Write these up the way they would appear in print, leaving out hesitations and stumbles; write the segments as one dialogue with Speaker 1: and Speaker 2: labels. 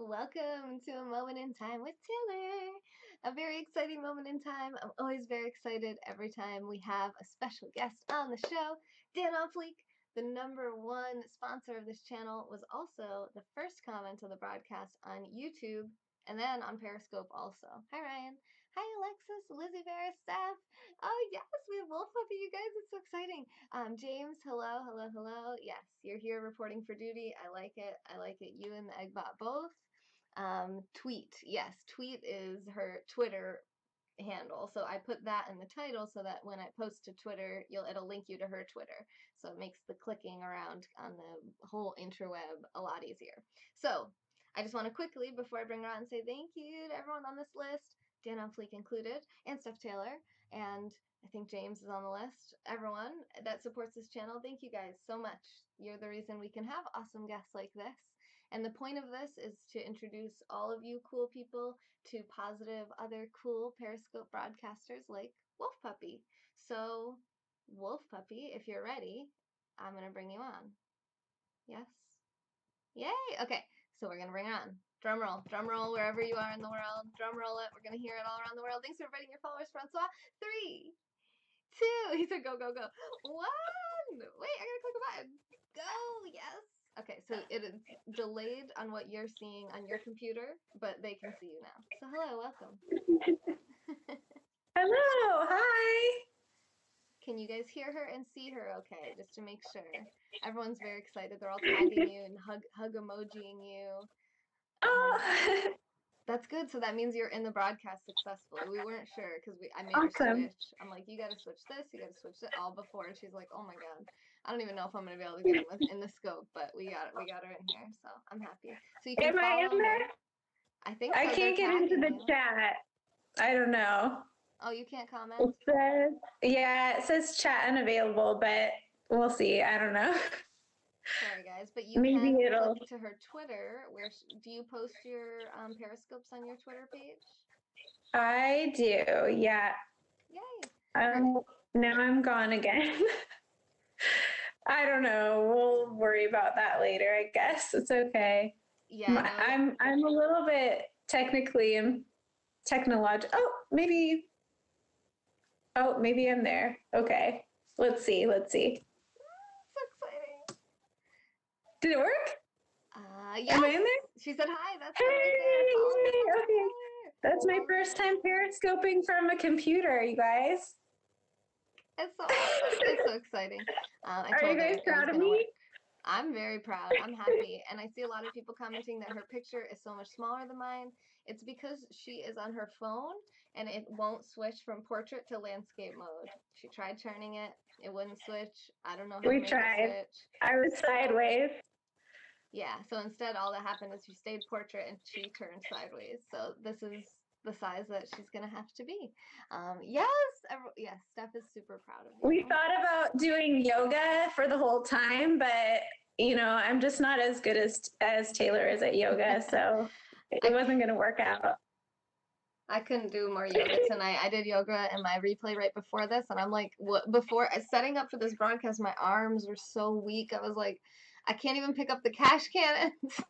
Speaker 1: Welcome to a moment in time with Taylor. A very exciting moment in time. I'm always very excited every time we have a special guest on the show. Dan on Fleek, the #1 sponsor of this channel, was also the first comment of the broadcast on YouTube and then on Periscope also. Hi, Ryan. Hi, Alexis, Lizzie Vera, Steph. Oh, yes, we have Wolfpuppi, you guys. It's so exciting. James, hello, hello, hello. Yes, you're here reporting for duty. I like it. I like it. You and the Eggbot both. Tweet. Yes, tweet is her Twitter handle. So I put that in the title so that when I post to Twitter, it'll link you to her Twitter. So it makes the clicking around on the whole interweb a lot easier. So I just want to quickly, before I bring her on, say thank you to everyone on this list, Dan on Fleek included, and Steph Taylor, and I think James is on the list. Everyone that supports this channel, thank you guys so much. You're the reason we can have awesome guests like this. And the point of this is to introduce all of you cool people to positive other cool Periscope broadcasters like Wolfpuppi. So, Wolfpuppi, if you're ready, I'm going to bring you on. Yes? Yay! Okay, so we're going to bring her on. Drum roll wherever you are in the world. Drum roll it. We're going to hear it all around the world. Thanks for inviting your followers, Francois. 3, 2, he said go, go, go. 1, wait, I gotta click a button. Go, yes. Okay, so it is delayed on what you're seeing on your computer, but they can see you now. So hello, welcome.
Speaker 2: Hello, hi.
Speaker 1: Can you guys hear her and see her okay, just to make sure? Everyone's very excited. They're all tagging you and hug emojiing you.
Speaker 2: Oh,
Speaker 1: That's good. So that means you're in the broadcast successfully. We weren't sure because I made
Speaker 2: awesome.
Speaker 1: her switch. I'm like, you got to switch this, you got to switch that all before. And she's like, oh my God, I don't even know if I'm going to be able to get in the scope, but we got it. We got her in here. So I'm happy. So you can
Speaker 2: Am I
Speaker 1: follow
Speaker 2: in there?
Speaker 1: her. I think so.
Speaker 2: I can't get into the chat. I don't know.
Speaker 1: Oh, you can't comment?
Speaker 2: It says chat unavailable, but we'll see. I don't know.
Speaker 1: Sorry, guys, but you
Speaker 2: Maybe
Speaker 1: can
Speaker 2: it'll
Speaker 1: click to her Twitter. Do you post your Periscopes on your Twitter page?
Speaker 2: I do, yeah.
Speaker 1: Yay.
Speaker 2: Now I'm gone again. I don't know. We'll worry about that later, I guess. It's okay.
Speaker 1: Yeah,
Speaker 2: I'm a little bit technically and technological. Oh, maybe I'm there. Okay. Let's see.
Speaker 1: So exciting.
Speaker 2: Did it work?
Speaker 1: Yes.
Speaker 2: Am I in there?
Speaker 1: She said hi. That's
Speaker 2: hey,
Speaker 1: right there.
Speaker 2: Okay. That's my first time periscoping from a computer, you guys.
Speaker 1: It's so awesome. It's so exciting.
Speaker 2: Are you guys proud of me?
Speaker 1: Work. I'm very proud. I'm happy. And I see a lot of people commenting that her picture is so much smaller than mine. It's because she is on her phone and it won't switch from portrait to landscape mode. She tried turning it. It wouldn't switch. I don't know how to make it switch.
Speaker 2: I was sideways.
Speaker 1: Yeah, so instead all that happened is she stayed portrait and she turned sideways. So this is the size that she's going to have to be. Yes, Steph is super proud of you.
Speaker 2: We thought about doing yoga for the whole time, but I'm just not as good as Taylor is at yoga, so it wasn't going to work out.
Speaker 1: I couldn't do more yoga tonight. I did yoga in my replay right before this, and I'm like, before setting up for this broadcast, my arms were so weak. I was like, I can't even pick up the cash cannons.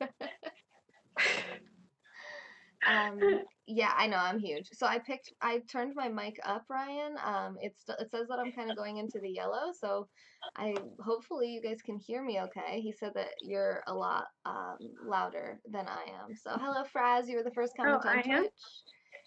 Speaker 1: Yeah, I know, I'm huge. So I turned my mic up, Ryan. It says that I'm kind of going into the yellow, so hopefully you guys can hear me okay. He said that you're a lot louder than I am. So hello, Fraz, you were the first comment on Twitch.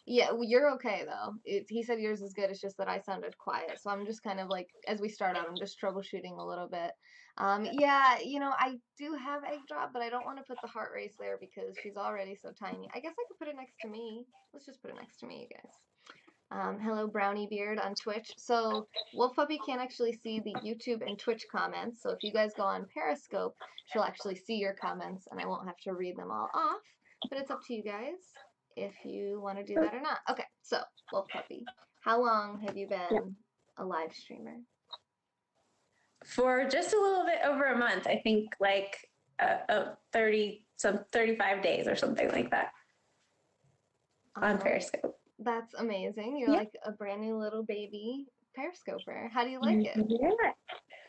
Speaker 1: Yeah, well, you're okay though. He said yours is good. It's just that I sounded quiet. So I'm just kind of like, as we start out, I'm just troubleshooting a little bit. Yeah, I do have egg drop, but I don't want to put the heart race there because she's already so tiny. I guess I could put it next to me. Let's just put it next to me, you guys. Hello, Brownie Beard on Twitch. So Wolfpuppi can't actually see the YouTube and Twitch comments. So if you guys go on Periscope, she'll actually see your comments, and I won't have to read them all off. But it's up to you guys if you want to do that or not. Okay, so Wolfpuppi, how long have you been a live streamer?
Speaker 2: For just a little bit over a month, I think, like 35 days or something like that on Periscope.
Speaker 1: That's amazing. You're like a brand new little baby Periscoper. How do you like it?
Speaker 2: Yeah,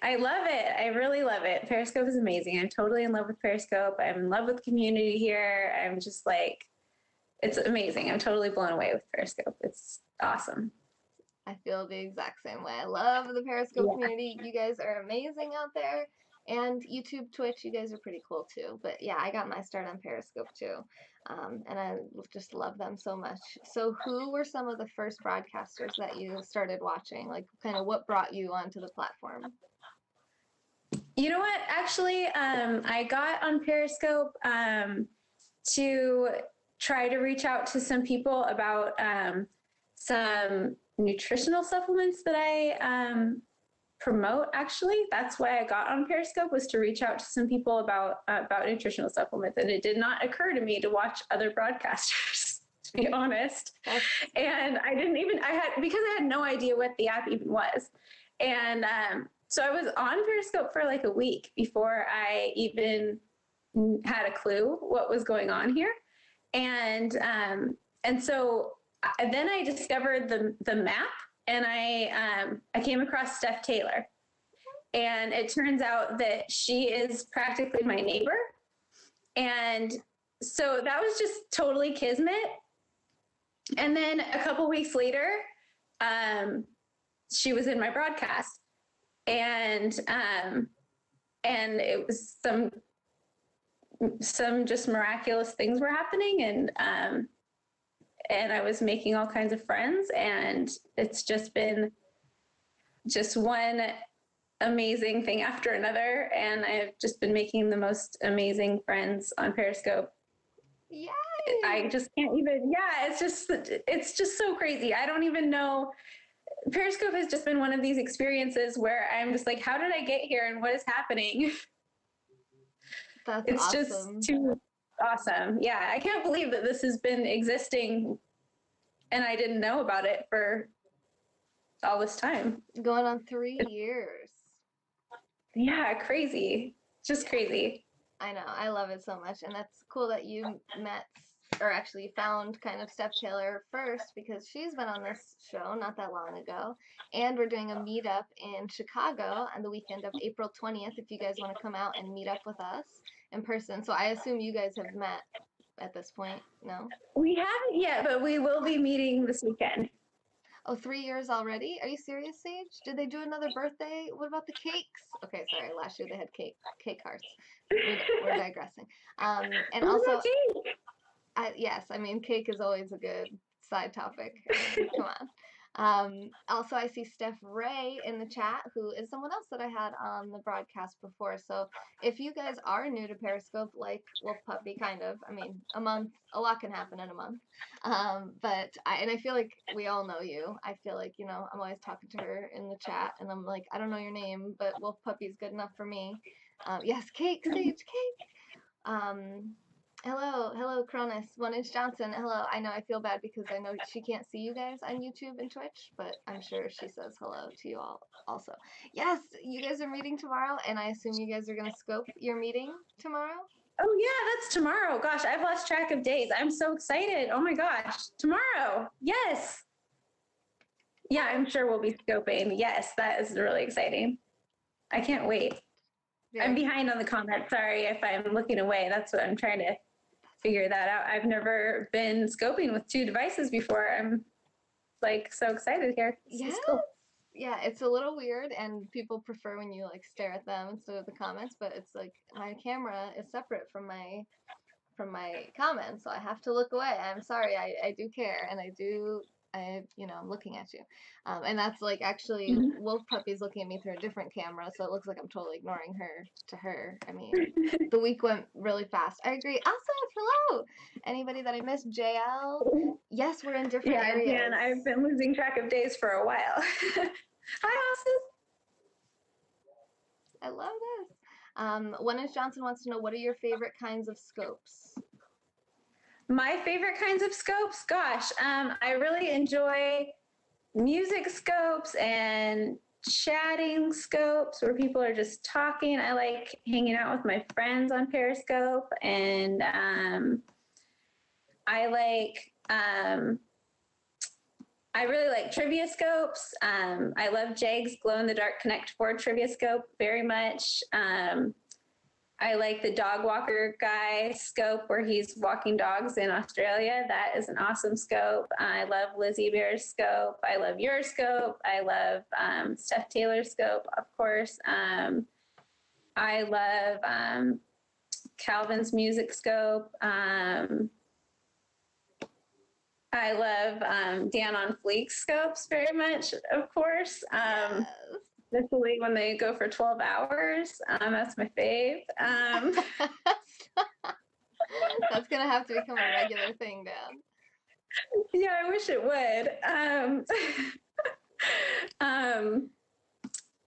Speaker 2: I love it. I really love it. Periscope is amazing. I'm totally in love with Periscope. I'm in love with the community here. I'm just like, it's amazing. I'm totally blown away with Periscope. It's awesome.
Speaker 1: I feel the exact same way. I love the Periscope
Speaker 2: Yeah.
Speaker 1: community. You guys are amazing out there. And YouTube, Twitch, you guys are pretty cool too. But yeah, I got my start on Periscope too. And I just love them so much. So, who were some of the first broadcasters that you started watching? Like, kind of what brought you onto the platform?
Speaker 2: You know what? Actually, I got on Periscope to try to reach out to some people about some nutritional supplements that I promote. Actually, that's why I got on Periscope, was to reach out to some people about nutritional supplements, and it did not occur to me to watch other broadcasters, to be honest. And because I had no idea what the app even was, and so I was on Periscope for like a week before I even had a clue what was going on here, and so then I discovered the map, and I came across Steph Taylor, and it turns out that she is practically my neighbor, and so that was just totally kismet. And then a couple weeks later, she was in my broadcast, and it was some just miraculous things were happening, and I was making all kinds of friends, and it's just been just one amazing thing after another, and I've just been making the most amazing friends on Periscope.
Speaker 1: Yay!
Speaker 2: I just can't even, it's just so crazy. I don't even know. Periscope has just been one of these experiences where I'm just like, how did I get here and what is happening?
Speaker 1: It's
Speaker 2: awesome. Just too awesome. Yeah, I can't believe that this has been existing and I didn't know about it for all this time.
Speaker 1: Going on 3 years.
Speaker 2: Yeah, crazy. Just crazy.
Speaker 1: I know. I love it so much. And that's cool that you met, or actually found kind of Steph Taylor first, because she's been on this show not that long ago. And we're doing a meetup in Chicago on the weekend of April 20th, if you guys want to come out and meet up with us in person. So I assume you guys have met at this point, no?
Speaker 2: We haven't yet, but we will be meeting this weekend.
Speaker 1: Oh, 3 years already? Are you serious, Sage? Did they do another birthday? What about the cakes? Okay, sorry. Last year they had cake hearts. We're digressing. And also, yes, I mean, cake is always a good side topic. Come on. Also, I see Steph Ray in the chat, who is someone else that I had on the broadcast before. So if you guys are new to Periscope, like Wolfpuppi, kind of, I mean, a lot can happen in a month. But I feel like we all know you. I feel like, I'm always talking to her in the chat, and I'm like, I don't know your name, but Wolfpuppy's good enough for me. Yes, cake, Sage, cake. Hello, Cronus, 1-inch Johnson. Hello. I know I feel bad because I know she can't see you guys on YouTube and Twitch, but I'm sure she says hello to you all also. Yes, you guys are meeting tomorrow, and I assume you guys are going to scope your meeting tomorrow?
Speaker 2: Oh, yeah, that's tomorrow. Gosh, I've lost track of days. I'm so excited. Oh, my gosh. Tomorrow. Yes. Yeah, I'm sure we'll be scoping. Yes, that is really exciting. I can't wait. I'm behind on the comments. Sorry if I'm looking away. That's what I'm trying to figure that out. I've never been scoping with 2 devices before. I'm like so excited here.
Speaker 1: Yes. Cool. Yeah, it's a little weird, and people prefer when you like stare at them instead of the comments, but it's like my camera is separate from my comments, so I have to look away. I'm sorry. I do care, and I'm looking at you. And that's like actually Wolfpuppy's looking at me through a different camera, so it looks like I'm totally ignoring her to her. I mean, the week went really fast. I agree. Also, hello! Anybody that I missed? JL? Yes, we're in different areas.
Speaker 2: Yeah, and I've been losing track of days for a while. Hi, Austin.
Speaker 1: I love this. 1-inch Johnson wants to know, what are your favorite kinds of scopes?
Speaker 2: My favorite kinds of scopes? Gosh, I really enjoy music scopes and chatting scopes where people are just talking. I like hanging out with my friends on Periscope, and I I really like trivia scopes. I love Jag's glow in the dark Connect 4 trivia scope very much. I like the dog walker guy scope where he's walking dogs in Australia. That is an awesome scope. I love Lizzie Bear's scope. I love your scope. I love Steph Taylor's scope, of course. I love Calvin's music scope. I love Dan on Fleek scopes very much, of course.
Speaker 1: Yes.
Speaker 2: Especially when they go for 12 hours. That's my fave.
Speaker 1: That's going to have to become a regular thing, Dan.
Speaker 2: Yeah, I wish it would.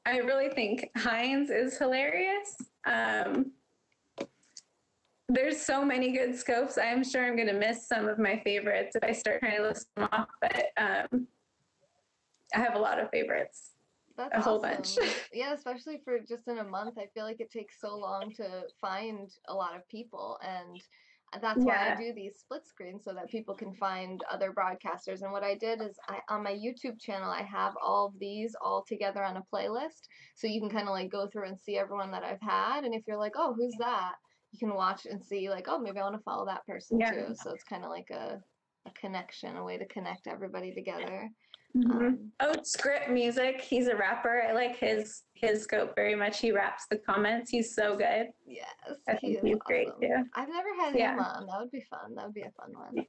Speaker 2: I really think Heinz is hilarious. There's so many good scopes. I'm sure I'm going to miss some of my favorites if I start trying to list them off, but I have a lot of favorites.
Speaker 1: That's
Speaker 2: a whole
Speaker 1: awesome.
Speaker 2: bunch.
Speaker 1: Yeah, especially for just in a month. I feel like it takes so long to find a lot of people, and that's why I do these split screens so that people can find other broadcasters. And what I did is on my YouTube channel, I have all of these all together on a playlist, so you can kind of like go through and see everyone that I've had. And if you're like, oh, who's that? You can watch and see like, oh, maybe I want to follow that person too. So it's kind of like a connection, a way to connect everybody together.
Speaker 2: Script Music, he's a rapper. I like his scope very much. He raps the comments. He's so good.
Speaker 1: Yes,
Speaker 2: I think he's awesome. Great too.
Speaker 1: I've never had him on. That would be fun. That would be a fun one.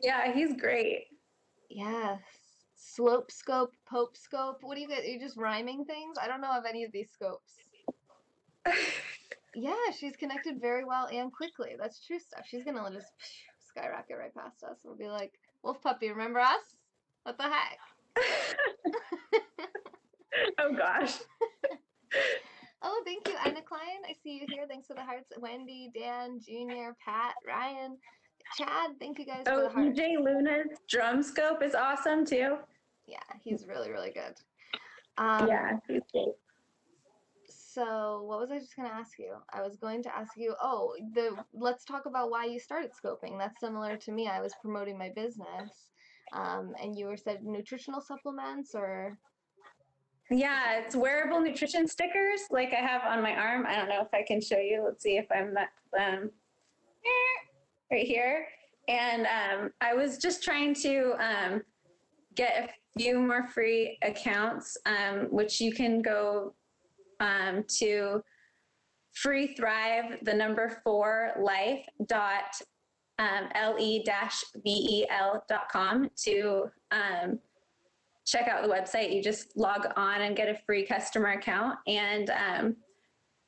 Speaker 2: Yeah, he's great.
Speaker 1: Yes. Slope scope, Pope scope. What do you get? Are you just rhyming things? I don't know of any of these scopes. Yeah, she's connected very well and quickly. That's true stuff. She's gonna just skyrocket right past us. We'll be like, Wolfpuppi, remember us? What the heck?
Speaker 2: Oh gosh.
Speaker 1: Oh, thank you, Ina Klein. I see you here. Thanks for the hearts. Wendy, Dan, Junior, Pat, Ryan, Chad. Thank you guys for the hearts.
Speaker 2: EJ Luna's drum scope is awesome too.
Speaker 1: Yeah, he's really, really good.
Speaker 2: Yeah, he's great.
Speaker 1: So what was I just going to ask you? I was going to ask you, let's talk about why you started scoping. That's similar to me. I was promoting my business. And you said nutritional supplements or?
Speaker 2: Yeah, it's wearable nutrition stickers like I have on my arm. I don't know if I can show you. Let's see if I'm that, right here. And I was just trying to get a few more free accounts, which you can go to freethrive, the number 4 life dot le-vel.com to check out the website. You just log on and get a free customer account. And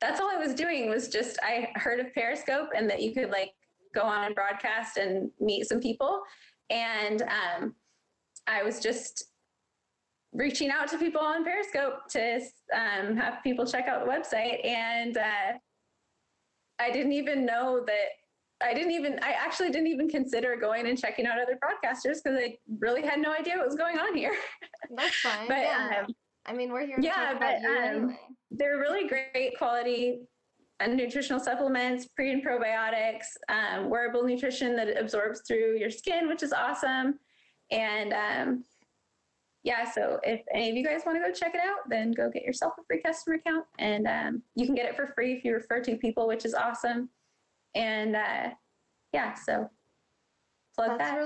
Speaker 2: that's all I was doing was just, I heard of Periscope and that you could like go on and broadcast and meet some people. And I was just reaching out to people on Periscope to have people check out the website. And I didn't even know that I actually didn't even consider going and checking out other broadcasters because I really had no idea what was going on here.
Speaker 1: That's fine. But I mean, we're here to talk about you anyway.
Speaker 2: They're really great quality nutritional supplements, pre and probiotics, wearable nutrition that absorbs through your skin, which is awesome. And so if any of you guys want to go check it out, then go get yourself a free customer account. And you can get it for free if you refer 2 people, which is awesome. And so plug that.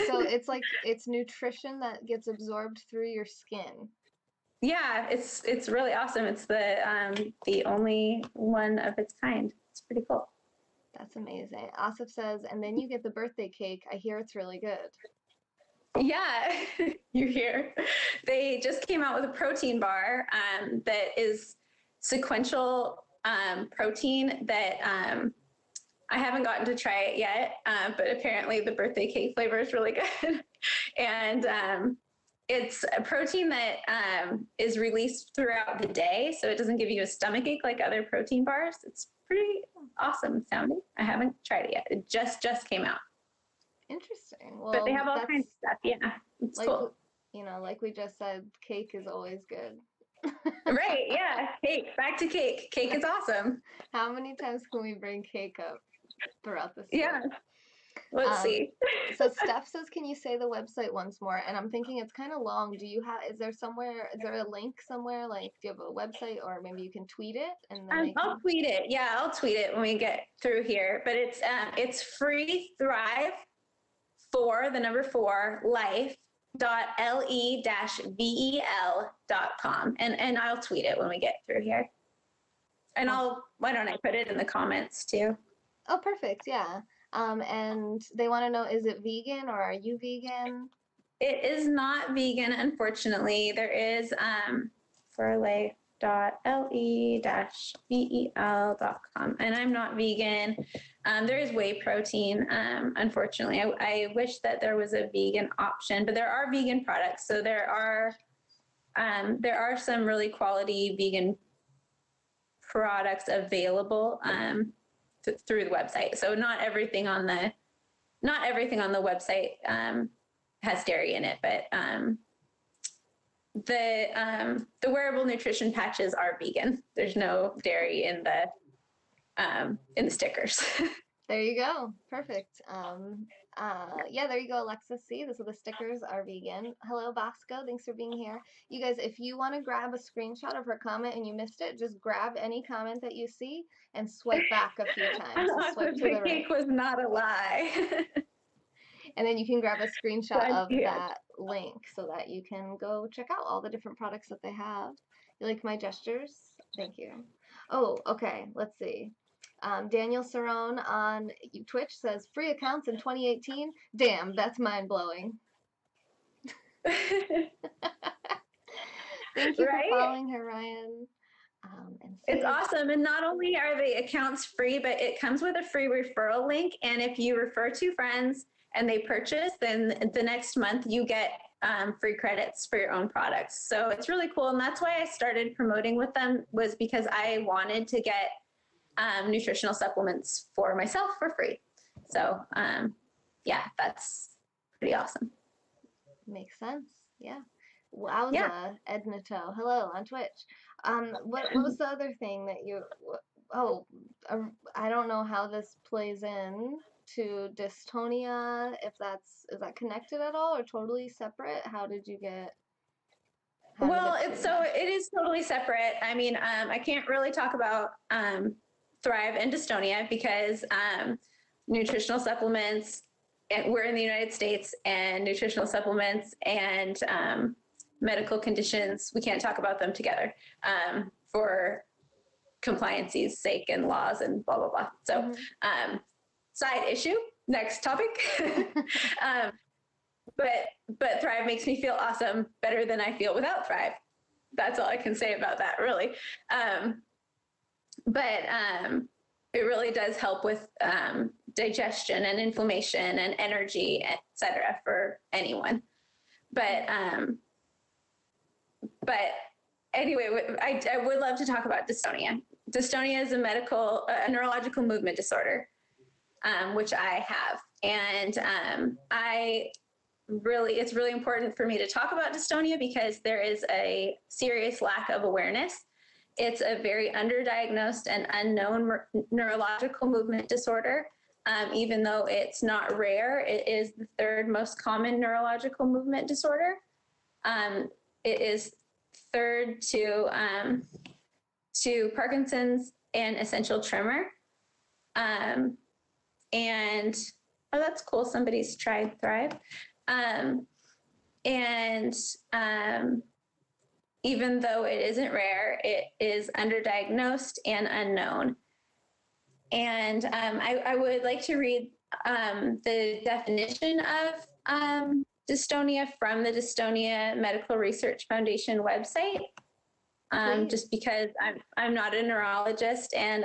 Speaker 1: So it's like it's nutrition that gets absorbed through your skin.
Speaker 2: Yeah, it's really awesome. It's the only one of its kind. It's pretty cool.
Speaker 1: That's amazing. Asif says, and then you get the birthday cake. I hear it's really good.
Speaker 2: Yeah, you hear. They just came out with a protein bar that is sequential protein that I haven't gotten to try it yet, but apparently the birthday cake flavor is really good. And it's a protein that is released throughout the day, so it doesn't give you a stomachache like other protein bars. It's pretty awesome sounding. I haven't tried it yet. It just came out.
Speaker 1: Interesting. Well,
Speaker 2: but they have all kinds of stuff. Yeah, it's
Speaker 1: like,
Speaker 2: cool.
Speaker 1: You know, like we just said, cake is always good.
Speaker 2: Right, yeah. Cake. Back to cake. Cake is awesome.
Speaker 1: How many times can we bring cake up throughout this?
Speaker 2: Yeah. Let's
Speaker 1: Um,
Speaker 2: see.
Speaker 1: so Steph says, can you say the website once more? And I'm thinking it's kind of long. Is there a link somewhere? Like, do you have a website, or maybe you can tweet it and then they
Speaker 2: I'll
Speaker 1: can.
Speaker 2: tweet it. Yeah, I'll tweet it when we get through here. But it's free thrive for the number 4 life dot le-vel.com, and I'll tweet it when we get through here. And why don't I put it in the comments too?
Speaker 1: Oh, perfect. Yeah. And they want to know, is it vegan or are you vegan?
Speaker 2: It is not vegan, unfortunately. There is for life.le-vel.com, and I'm not vegan. There is whey protein. Unfortunately, I wish that there was a vegan option, but there are vegan products. So there are some really quality vegan products available through the website. So not everything on the website has dairy in it, but the wearable nutrition patches are vegan. There's no dairy in the stickers.
Speaker 1: There you go. Perfect. Yeah, there you go, Alexis. See, so the stickers are vegan. Hello, Bosco. Thanks for being here. You guys, if you want to grab a screenshot of her comment and you missed it, just grab any comment that you see and swipe back a few times. So swipe to the
Speaker 2: The
Speaker 1: right.
Speaker 2: cake was not a lie.
Speaker 1: And then you can grab a screenshot of that link so that you can go check out all the different products that they have. You like my gestures? Thank you. Oh, okay. Let's see. Daniel Cerrone on Twitch says, free accounts in 2018? Damn, that's mind-blowing. Thank you for following her, Ryan.
Speaker 2: It's awesome. And not only are the accounts free, but it comes with a free referral link. And if you refer 2 friends and they purchase, then the next month you get free credits for your own products. So it's really cool. And that's why I started promoting with them, was because I wanted to get nutritional supplements for myself for free. So yeah, that's pretty awesome.
Speaker 1: Makes sense. Yeah. Wowza, Edna Toe. Hello on Twitch. What was the other thing that you? I don't know how this plays in to dystonia. Is that connected at all or totally separate? How did you get?
Speaker 2: Well, it is totally separate. I mean, I can't really talk about Thrive and dystonia because nutritional supplements. We're in the United States, and nutritional supplements and medical conditions, we can't talk about them together for compliance's sake and laws and blah, blah, blah. So side issue, next topic. But Thrive makes me feel awesome, better than I feel without Thrive. That's all I can say about that, really. It really does help with digestion and inflammation and energy, etc. for anyone. But anyway, I would love to talk about dystonia. Dystonia is a neurological movement disorder, which I have. And it's really important for me to talk about dystonia because there is a serious lack of awareness. It's a very underdiagnosed and unknown neurological movement disorder. Even though it's not rare, it is the 3rd most common neurological movement disorder. It is 3rd to Parkinson's and essential tremor. And that's cool. Somebody's tried Thrive. Even though it isn't rare, it is underdiagnosed and unknown. And I would like to read the definition of dystonia from the Dystonia Medical Research Foundation website, just because I'm not a neurologist, and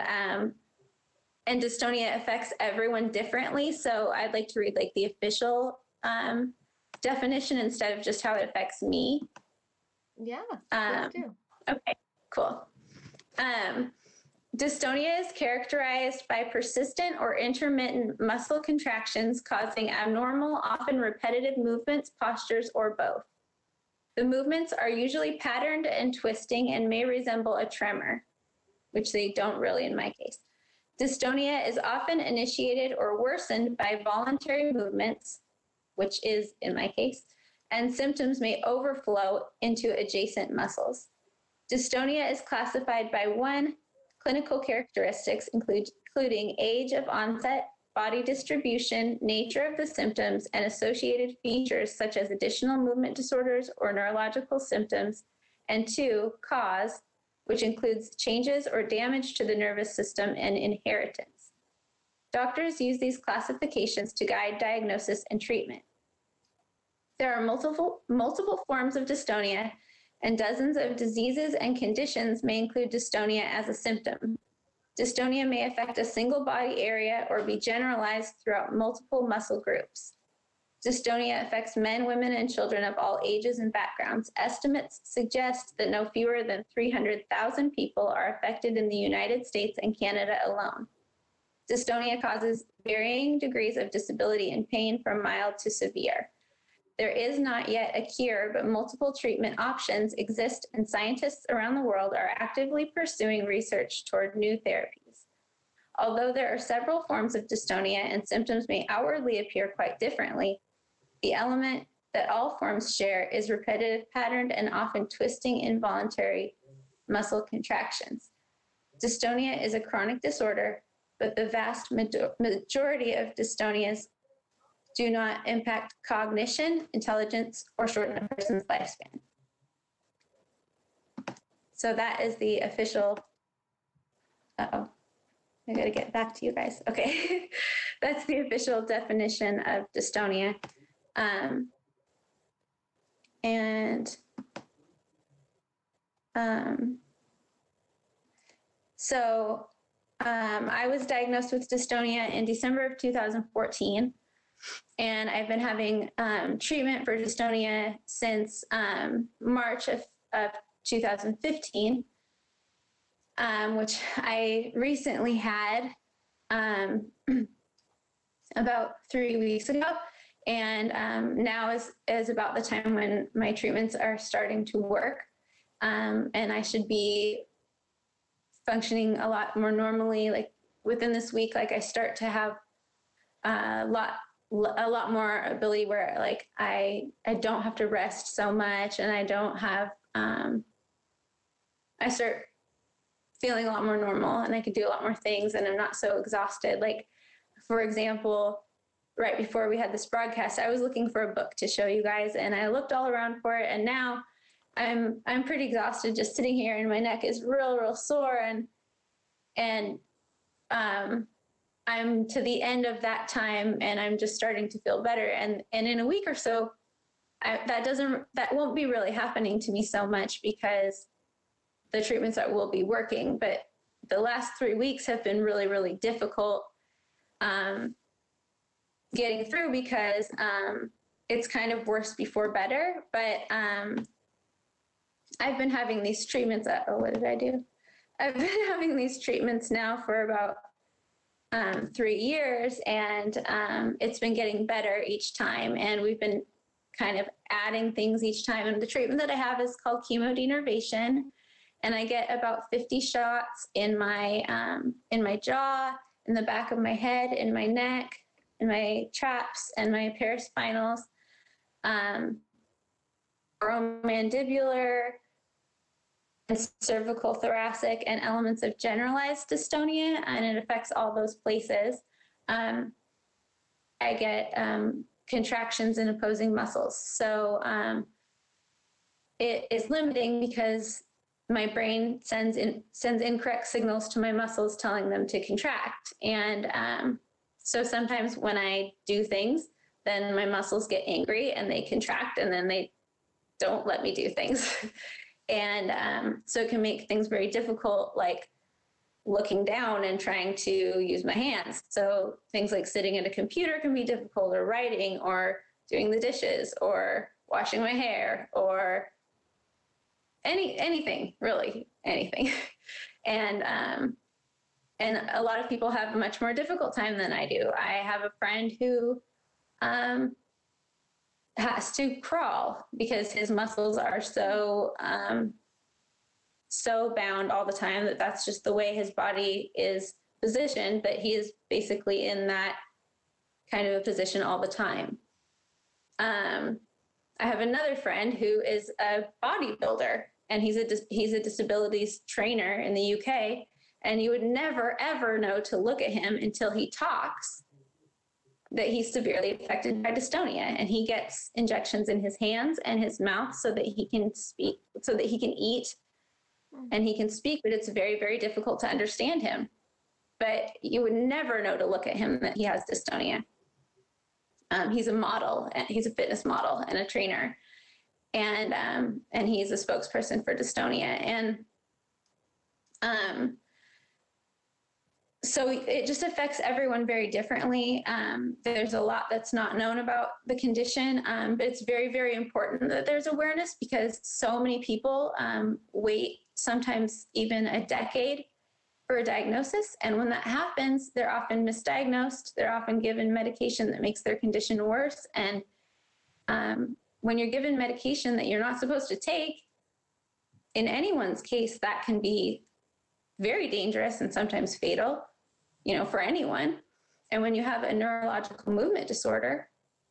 Speaker 2: dystonia affects everyone differently. So I'd like to read like the official definition instead of just how it affects me.
Speaker 1: Yeah, please do.
Speaker 2: Okay, cool. Dystonia is characterized by persistent or intermittent muscle contractions causing abnormal, often repetitive movements, postures, or both. The movements are usually patterned and twisting and may resemble a tremor, which they don't really in my case. Dystonia is often initiated or worsened by voluntary movements, which is in my case, and symptoms may overflow into adjacent muscles. Dystonia is classified by clinical characteristics, including age of onset, body distribution, nature of the symptoms, and associated features such as additional movement disorders or neurological symptoms, and 2, cause, which includes changes or damage to the nervous system and inheritance. Doctors use these classifications to guide diagnosis and treatment. There are multiple forms of dystonia, and dozens of diseases and conditions may include dystonia as a symptom. Dystonia may affect a single body area or be generalized throughout multiple muscle groups. Dystonia affects men, women, and children of all ages and backgrounds. Estimates suggest that no fewer than 300,000 people are affected in the United States and Canada alone. Dystonia causes varying degrees of disability and pain from mild to severe. There is not yet a cure, but multiple treatment options exist, and scientists around the world are actively pursuing research toward new therapies. Although there are several forms of dystonia and symptoms may outwardly appear quite differently, the element that all forms share is repetitive, patterned, and often twisting involuntary muscle contractions. Dystonia is a chronic disorder, but the vast majority of dystonias do not impact cognition, intelligence, or shorten a person's lifespan. So that is the official, I gotta get back to you guys. Okay, that's the official definition of dystonia. I was diagnosed with dystonia in December of 2014, and I've been having treatment for dystonia since March of 2015, which I recently had about 3 weeks ago. And now is about the time when my treatments are starting to work. And I should be functioning a lot more normally. Like within this week, like I start to have a lot more ability where like I don't have to rest so much, and I don't have, I start feeling a lot more normal, and I can do a lot more things, and I'm not so exhausted. Like, for example, right before we had this broadcast, I was looking for a book to show you guys, and I looked all around for it, and now I'm pretty exhausted just sitting here, and my neck is real sore, and I'm to the end of that time, and I'm just starting to feel better, and in a week or so, that won't be really happening to me so much because the treatments will be working. But the last 3 weeks have been really difficult getting through because it's kind of worse before better. But I've been having these treatments. What did I do? I've been having these treatments now for about 3 years, and it's been getting better each time. And we've been kind of adding things each time. And the treatment that I have is called chemodenervation. And I get about 50 shots in my jaw, in the back of my head, in my neck, in my traps, and my paraspinals, oromandibular, and cervical thoracic, and elements of generalized dystonia, and it affects all those places. I get contractions in opposing muscles. So it is limiting because my brain sends incorrect signals to my muscles telling them to contract. And so sometimes when I do things, then my muscles get angry and they contract, and then they don't let me do things. And so it can make things very difficult, like looking down and trying to use my hands. So things like sitting at a computer can be difficult, or writing, or doing the dishes, or washing my hair, or anything, really anything. And a lot of people have a much more difficult time than I do. I have a friend who has to crawl because his muscles are so bound all the time that's just the way his body is position, but he is basically in that kind of a position all the time. I have another friend who is a bodybuilder, and he's a disabilities trainer in the UK, and you would never ever know to look at him until he talks that he's severely affected by dystonia, and he gets injections in his hands and his mouth so that he can speak, so that he can eat and he can speak, but it's very, very difficult to understand him. But you would never know to look at him that he has dystonia. He's a model, and he's a fitness model and a trainer, and he's a spokesperson for dystonia. And so it just affects everyone very differently. There's a lot that's not known about the condition, but it's very, very important that there's awareness, because so many people wait sometimes even a decade for a diagnosis. And when that happens, they're often misdiagnosed. They're often given medication that makes their condition worse. And when you're given medication that you're not supposed to take, in anyone's case, that can be very dangerous and sometimes fatal, for anyone. And when you have a neurological movement disorder,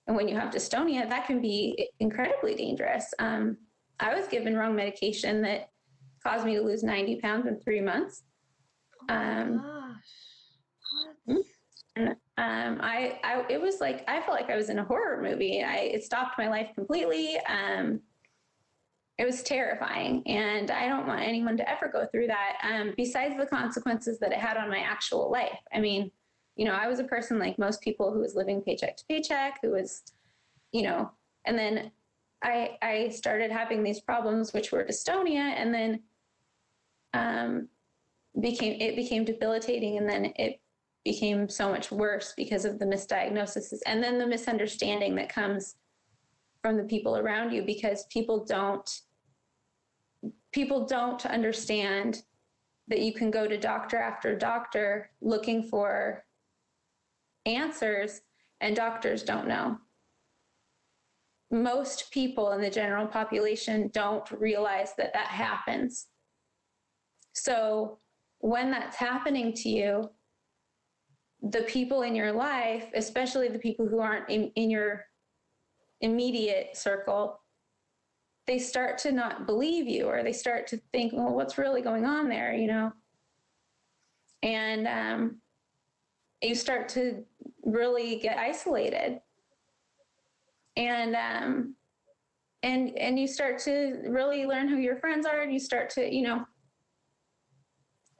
Speaker 2: and when you have dystonia, that can be incredibly dangerous. I was given wrong medication that caused me to lose 90 pounds in 3 months.
Speaker 1: What?
Speaker 2: And it was like, I felt like I was in a horror movie. It stopped my life completely. It was terrifying, and I don't want anyone to ever go through that. Besides the consequences that it had on my actual life. I mean, I was a person like most people who was living paycheck to paycheck, who was, and then I started having these problems, which were dystonia, and then it became debilitating, and then it became so much worse because of the misdiagnosis, and then the misunderstanding that comes from the people around you, because people don't understand that you can go to doctor after doctor looking for answers, and doctors don't know. Most people in the general population don't realize that happens. So when that's happening to you, the people in your life, especially the people who aren't in your immediate circle, they start to not believe you, or they start to think, well, what's really going on there, And you start to really get isolated, and you start to really learn who your friends are, and you start to,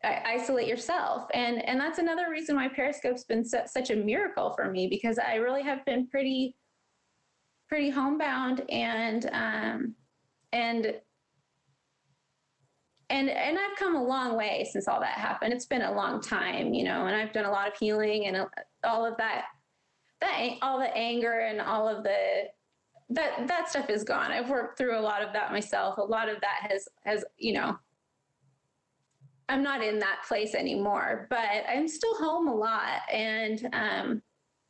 Speaker 2: isolate yourself. And that's another reason why Periscope's been such a miracle for me, because I really have been pretty homebound, and I've come a long way since all that happened. It's been a long time, and I've done a lot of healing, and all of that all the anger and all of that stuff is gone. I've worked through a lot of that myself. A lot of that has, I'm not in that place anymore, but I'm still home a lot, and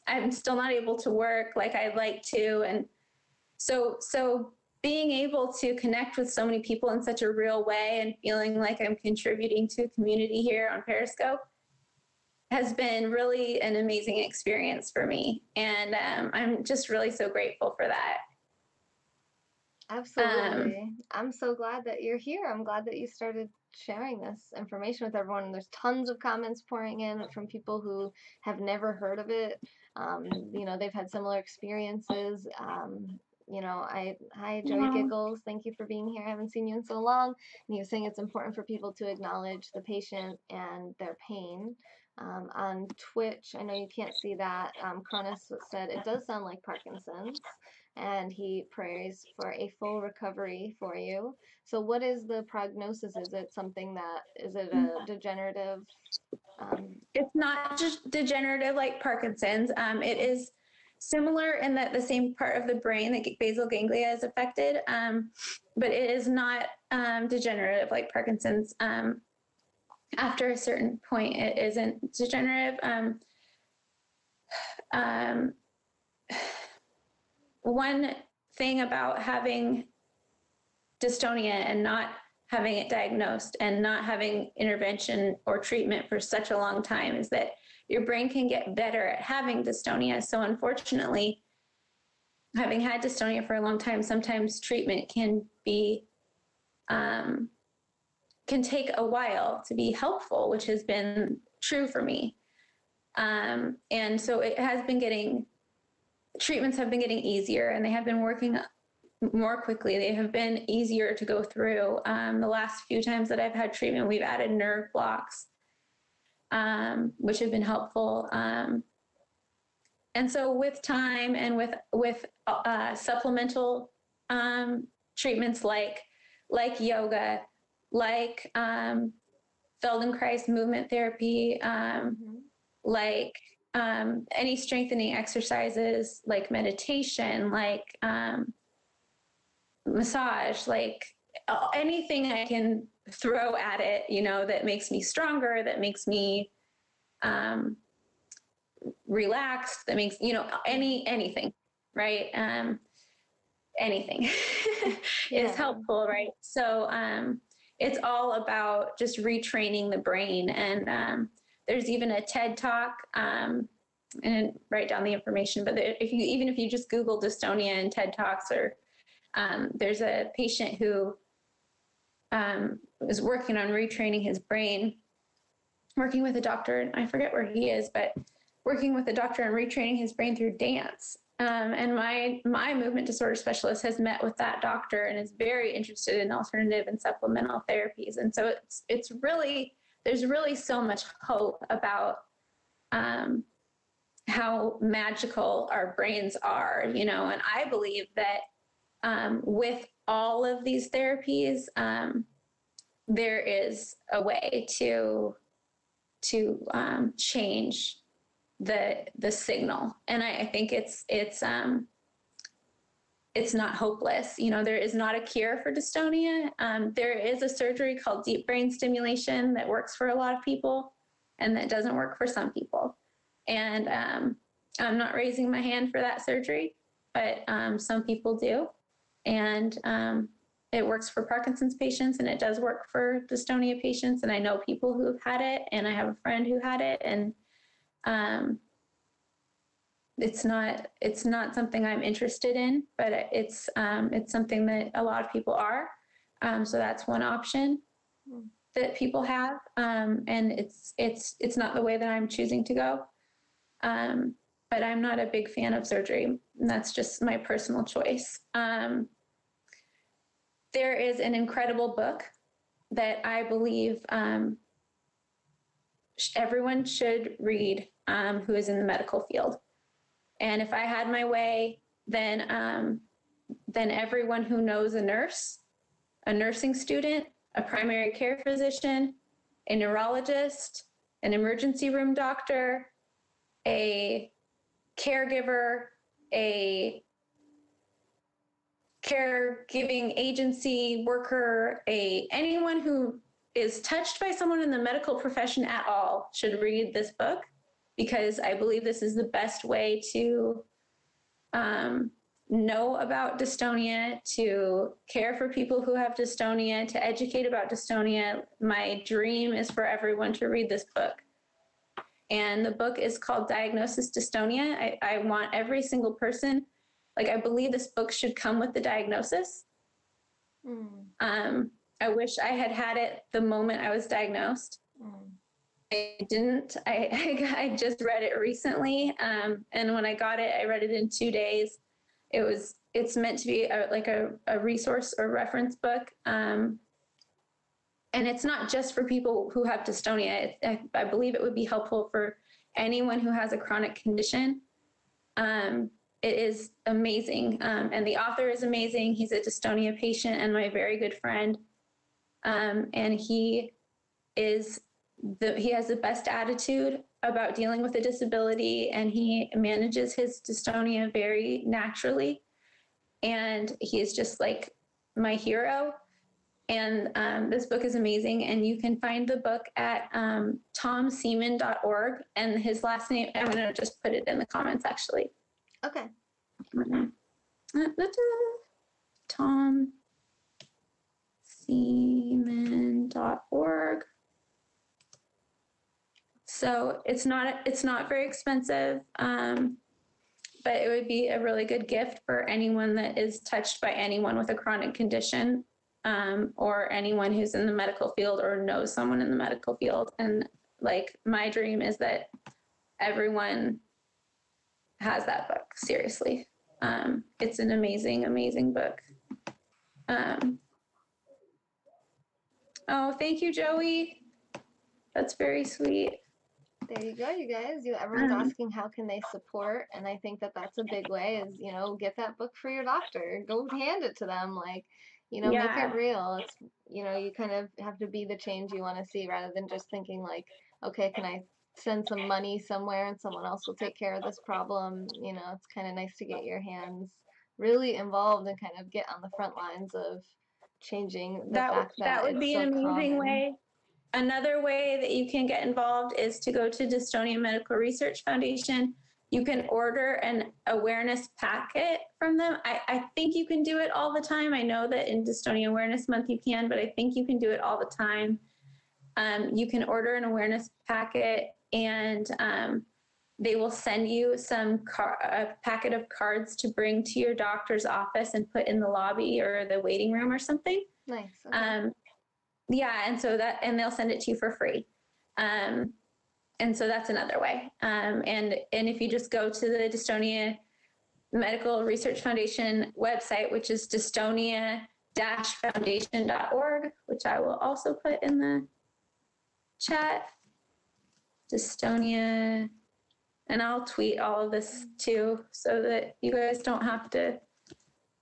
Speaker 2: I'm still not able to work like I'd like to. And so being able to connect with so many people in such a real way, and feeling like I'm contributing to a community here on Periscope, has been really an amazing experience for me. And I'm just really so grateful for that.
Speaker 1: Absolutely. I'm so glad that you're here. I'm glad that you started sharing this information with everyone. And there's tons of comments pouring in from people who have never heard of it. They've had similar experiences. Hi, Joey Giggles. Thank you for being here. I haven't seen you in so long. And he was saying it's important for people to acknowledge the patient and their pain. On Twitch, I know you can't see that. Cronus said it does sound like Parkinson's, and he prays for a full recovery for you. So what is the prognosis? Is it a degenerative?
Speaker 2: It's not just degenerative like Parkinson's. It is similar in that the same part of the brain, the basal ganglia, is affected, but it is not degenerative like Parkinson's. After a certain point, it isn't degenerative. One thing about having dystonia and not having it diagnosed and not having intervention or treatment for such a long time is that your brain can get better at having dystonia. So unfortunately, having had dystonia for a long time, sometimes treatment can be can take a while to be helpful, which has been true for me. And so it has been treatments have been getting easier, and they have been working more quickly. They have been easier to go through. The last few times that I've had treatment, we've added nerve blocks, which have been helpful. And so with time and with supplemental treatments like yoga, like Feldenkrais movement therapy, like any strengthening exercises, like meditation, like massage, like anything I can throw at it, that makes me stronger, that makes me relaxed, that makes, anything, right? Anything is helpful, right? So it's all about just retraining the brain. And there's even a TED Talk, and write down the information, but even if you just Google dystonia and TED Talks, or there's a patient who is working on retraining his brain, working with a doctor, and I forget where he is, but working with a doctor and retraining his brain through dance. And my movement disorder specialist has met with that doctor and is very interested in alternative and supplemental therapies. And so it's really, there's really so much hope about how magical our brains are, and I believe that with all of these therapies, there is a way to change the signal. And I think it's not hopeless. There is not a cure for dystonia. There is a surgery called deep brain stimulation that works for a lot of people and that doesn't work for some people. And I'm not raising my hand for that surgery, but some people do. And it works for Parkinson's patients, and it does work for dystonia patients. And I know people who have had it, and I have a friend who had it. And it's not something I'm interested in, but it's something that a lot of people are. So that's one option that people have. And it's not the way that I'm choosing to go. But I'm not a big fan of surgery, and that's just my personal choice. There is an incredible book that I believe everyone should read who is in the medical field. And if I had my way, then everyone who knows a nurse, a nursing student, a primary care physician, a neurologist, an emergency room doctor, a caregiver, a caregiving agency worker, anyone who is touched by someone in the medical profession at all should read this book, because I believe this is the best way to know about dystonia, to care for people who have dystonia, to educate about dystonia. My dream is for everyone to read this book. And the book is called Diagnosis Dystonia. I want every single person, I believe this book should come with the diagnosis. I wish I had had it the moment I was diagnosed. I didn't. I just read it recently. And when I got it, I read it in 2 days. It's meant to be a resource or reference book. And it's not just for people who have dystonia. I believe it would be helpful for anyone who has a chronic condition. It is amazing. And the author is amazing. He's a dystonia patient and my very good friend. And he has the best attitude about dealing with a disability, and he manages his dystonia very naturally. And he is just like my hero. And this book is amazing. And you can find the book at tomseaman.org. And his last name, I'm going to just put it in the comments, actually.
Speaker 1: Okay.
Speaker 2: Tom semen.org. So it's not very expensive, but it would be a really good gift for anyone that is touched by anyone with a chronic condition, or anyone who's in the medical field or knows someone in the medical field. And like, my dream is that everyone has that book. Seriously. It's an amazing, amazing book. Oh, thank you, Joey. That's very sweet.
Speaker 1: There you go, you guys. Everyone's asking how can they support, and I think that that's a big way is, get that book for your doctor. Go hand it to them, like, make it real. It's, you kind of have to be the change you want to see rather than just thinking like, okay, can I send some money somewhere and someone else will take care of this problem? It's kind of nice to get your hands really involved and kind of get on the front lines of changing the fact that
Speaker 2: would
Speaker 1: it's
Speaker 2: be
Speaker 1: so
Speaker 2: an amazing
Speaker 1: common.
Speaker 2: way. Another way that you can get involved is to go to Dystonia Medical Research Foundation. You can order an awareness packet from them. I think you can do it all the time. I know that in Dystonia Awareness Month you can, but I think you can do it all the time. You can order an awareness packet, and they will send you a packet of cards to bring to your doctor's office and put in the lobby or the waiting room or something.
Speaker 1: Nice. Okay.
Speaker 2: Yeah, and they'll send it to you for free. And so that's another way. And if you just go to the Dystonia Medical Research Foundation website, which is dystonia-foundation.org, which I will also put in the chat, Dystonia, and I'll tweet all of this too, so that you guys don't have to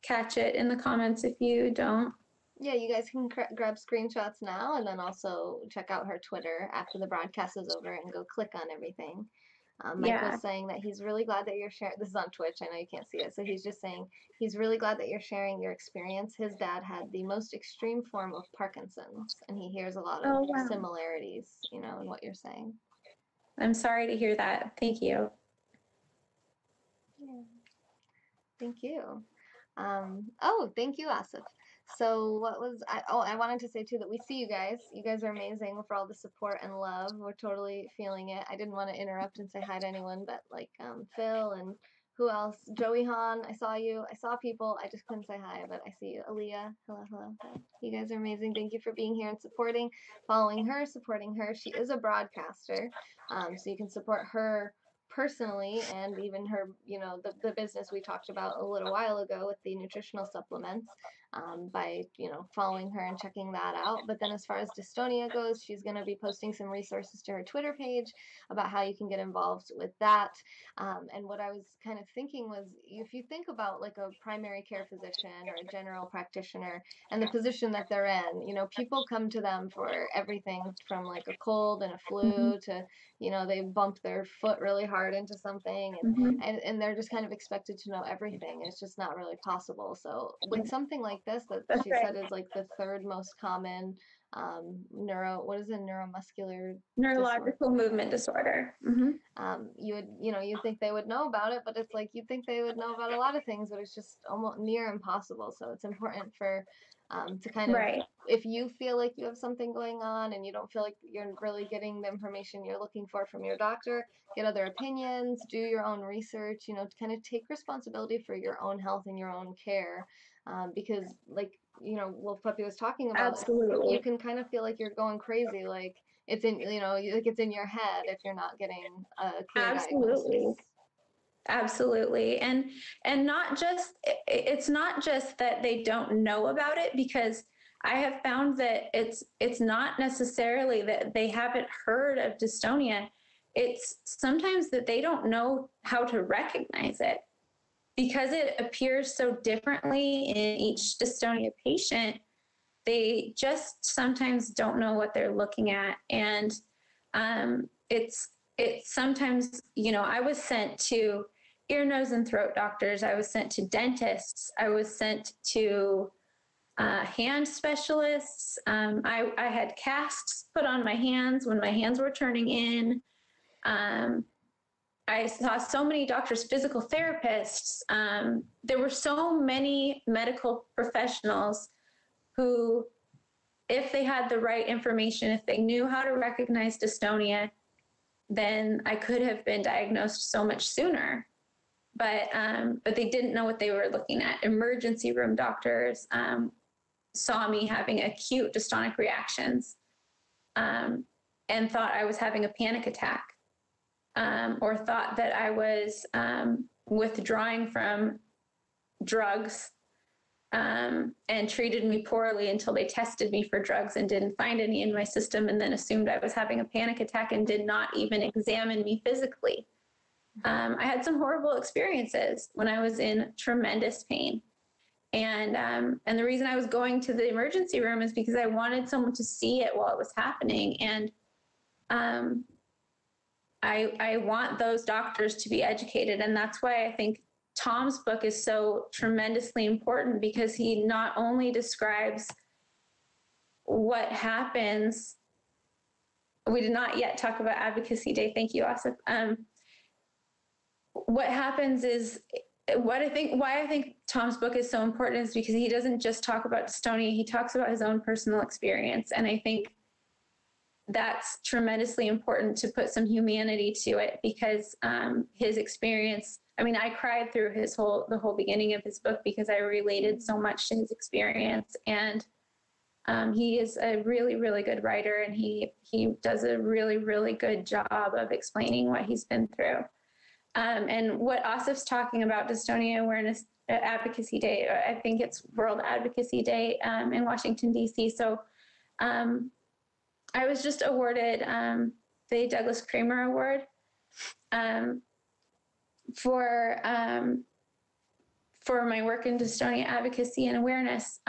Speaker 2: catch it in the comments if you don't.
Speaker 1: Yeah, you guys can grab screenshots now and then also check out her Twitter after the broadcast is over and go click on everything. Mike was saying that he's really glad that you're sharing. This is on Twitch. I know you can't see it. So he's just saying he's really glad that you're sharing your experience. His dad had the most extreme form of Parkinson's, and he hears a lot of similarities, in what you're saying.
Speaker 2: I'm sorry to hear that. Thank you.
Speaker 1: Yeah. Thank you. Thank you, Asif. So I wanted to say too that we see you guys. You guys are amazing for all the support and love. We're totally feeling it. I didn't want to interrupt and say hi to anyone, but like Phil and who else? Joey Han, I saw you. I saw people. I just couldn't say hi, but I see you. Aaliyah, hello, hello. You guys are amazing. Thank you for being here and following her, supporting her. She is a broadcaster, so you can support her personally, and even her, the business we talked about a little while ago with the nutritional supplements, by, following her and checking that out. But then as far as dystonia goes, she's going to be posting some resources to her Twitter page about how you can get involved with that. And what I was kind of thinking was, if you think about like a primary care physician or a general practitioner and the position that they're in, people come to them for everything from like a cold and a flu to, they bumped their foot really hard into something, and they're just kind of expected to know everything. It's just not really possible. So with something like this that she said is like the third most common neuromuscular
Speaker 2: neurological movement disorder.
Speaker 1: You'd think they would know about it, but it's like you'd think they would know about a lot of things, but it's just almost near impossible. So it's important for to kind of, if you feel like you have something going on and you don't feel like you're really getting the information you're looking for from your doctor, get other opinions, do your own research, to kind of take responsibility for your own health and your own care, because like, Wolfpuppi was talking about, you can kind of feel like you're going crazy, like it's in, like it's in your head if you're not getting a clear diagnosis.
Speaker 2: Absolutely. And it's not just that they don't know about it, because I have found that it's not necessarily that they haven't heard of dystonia. It's sometimes that they don't know how to recognize it, because it appears so differently in each dystonia patient. They just sometimes don't know what they're looking at. And it's sometimes, I was sent to ear, nose, and throat doctors. I was sent to dentists. I was sent to hand specialists. I had casts put on my hands when my hands were turning in. I saw so many doctors, physical therapists. There were so many medical professionals who if they had the right information, if they knew how to recognize dystonia, then I could have been diagnosed so much sooner. But they didn't know what they were looking at. Emergency room doctors saw me having acute dystonic reactions and thought I was having a panic attack, or thought that I was withdrawing from drugs, and treated me poorly until they tested me for drugs and didn't find any in my system, and then assumed I was having a panic attack and did not even examine me physically. I had some horrible experiences when I was in tremendous pain. And the reason I was going to the emergency room is because I wanted someone to see it while it was happening. And I want those doctors to be educated. And that's why I think Tom's book is so tremendously important, because he not only describes what happens. We did not yet talk about Advocacy Day. Thank you, Asif. What happens is, why I think Tom's book is so important is because he doesn't just talk about dystonia, he talks about his own personal experience. And I think that's tremendously important to put some humanity to it, because his experience, I mean, I cried through the whole beginning of his book because I related so much to his experience. And he is a really, really good writer, and he does a really, really good job of explaining what he's been through. And what Asif's talking about, Dystonia Awareness Advocacy Day, I think it's World Advocacy Day in Washington, D.C. So I was just awarded the Douglas Kramer Award for my work in dystonia advocacy and awareness,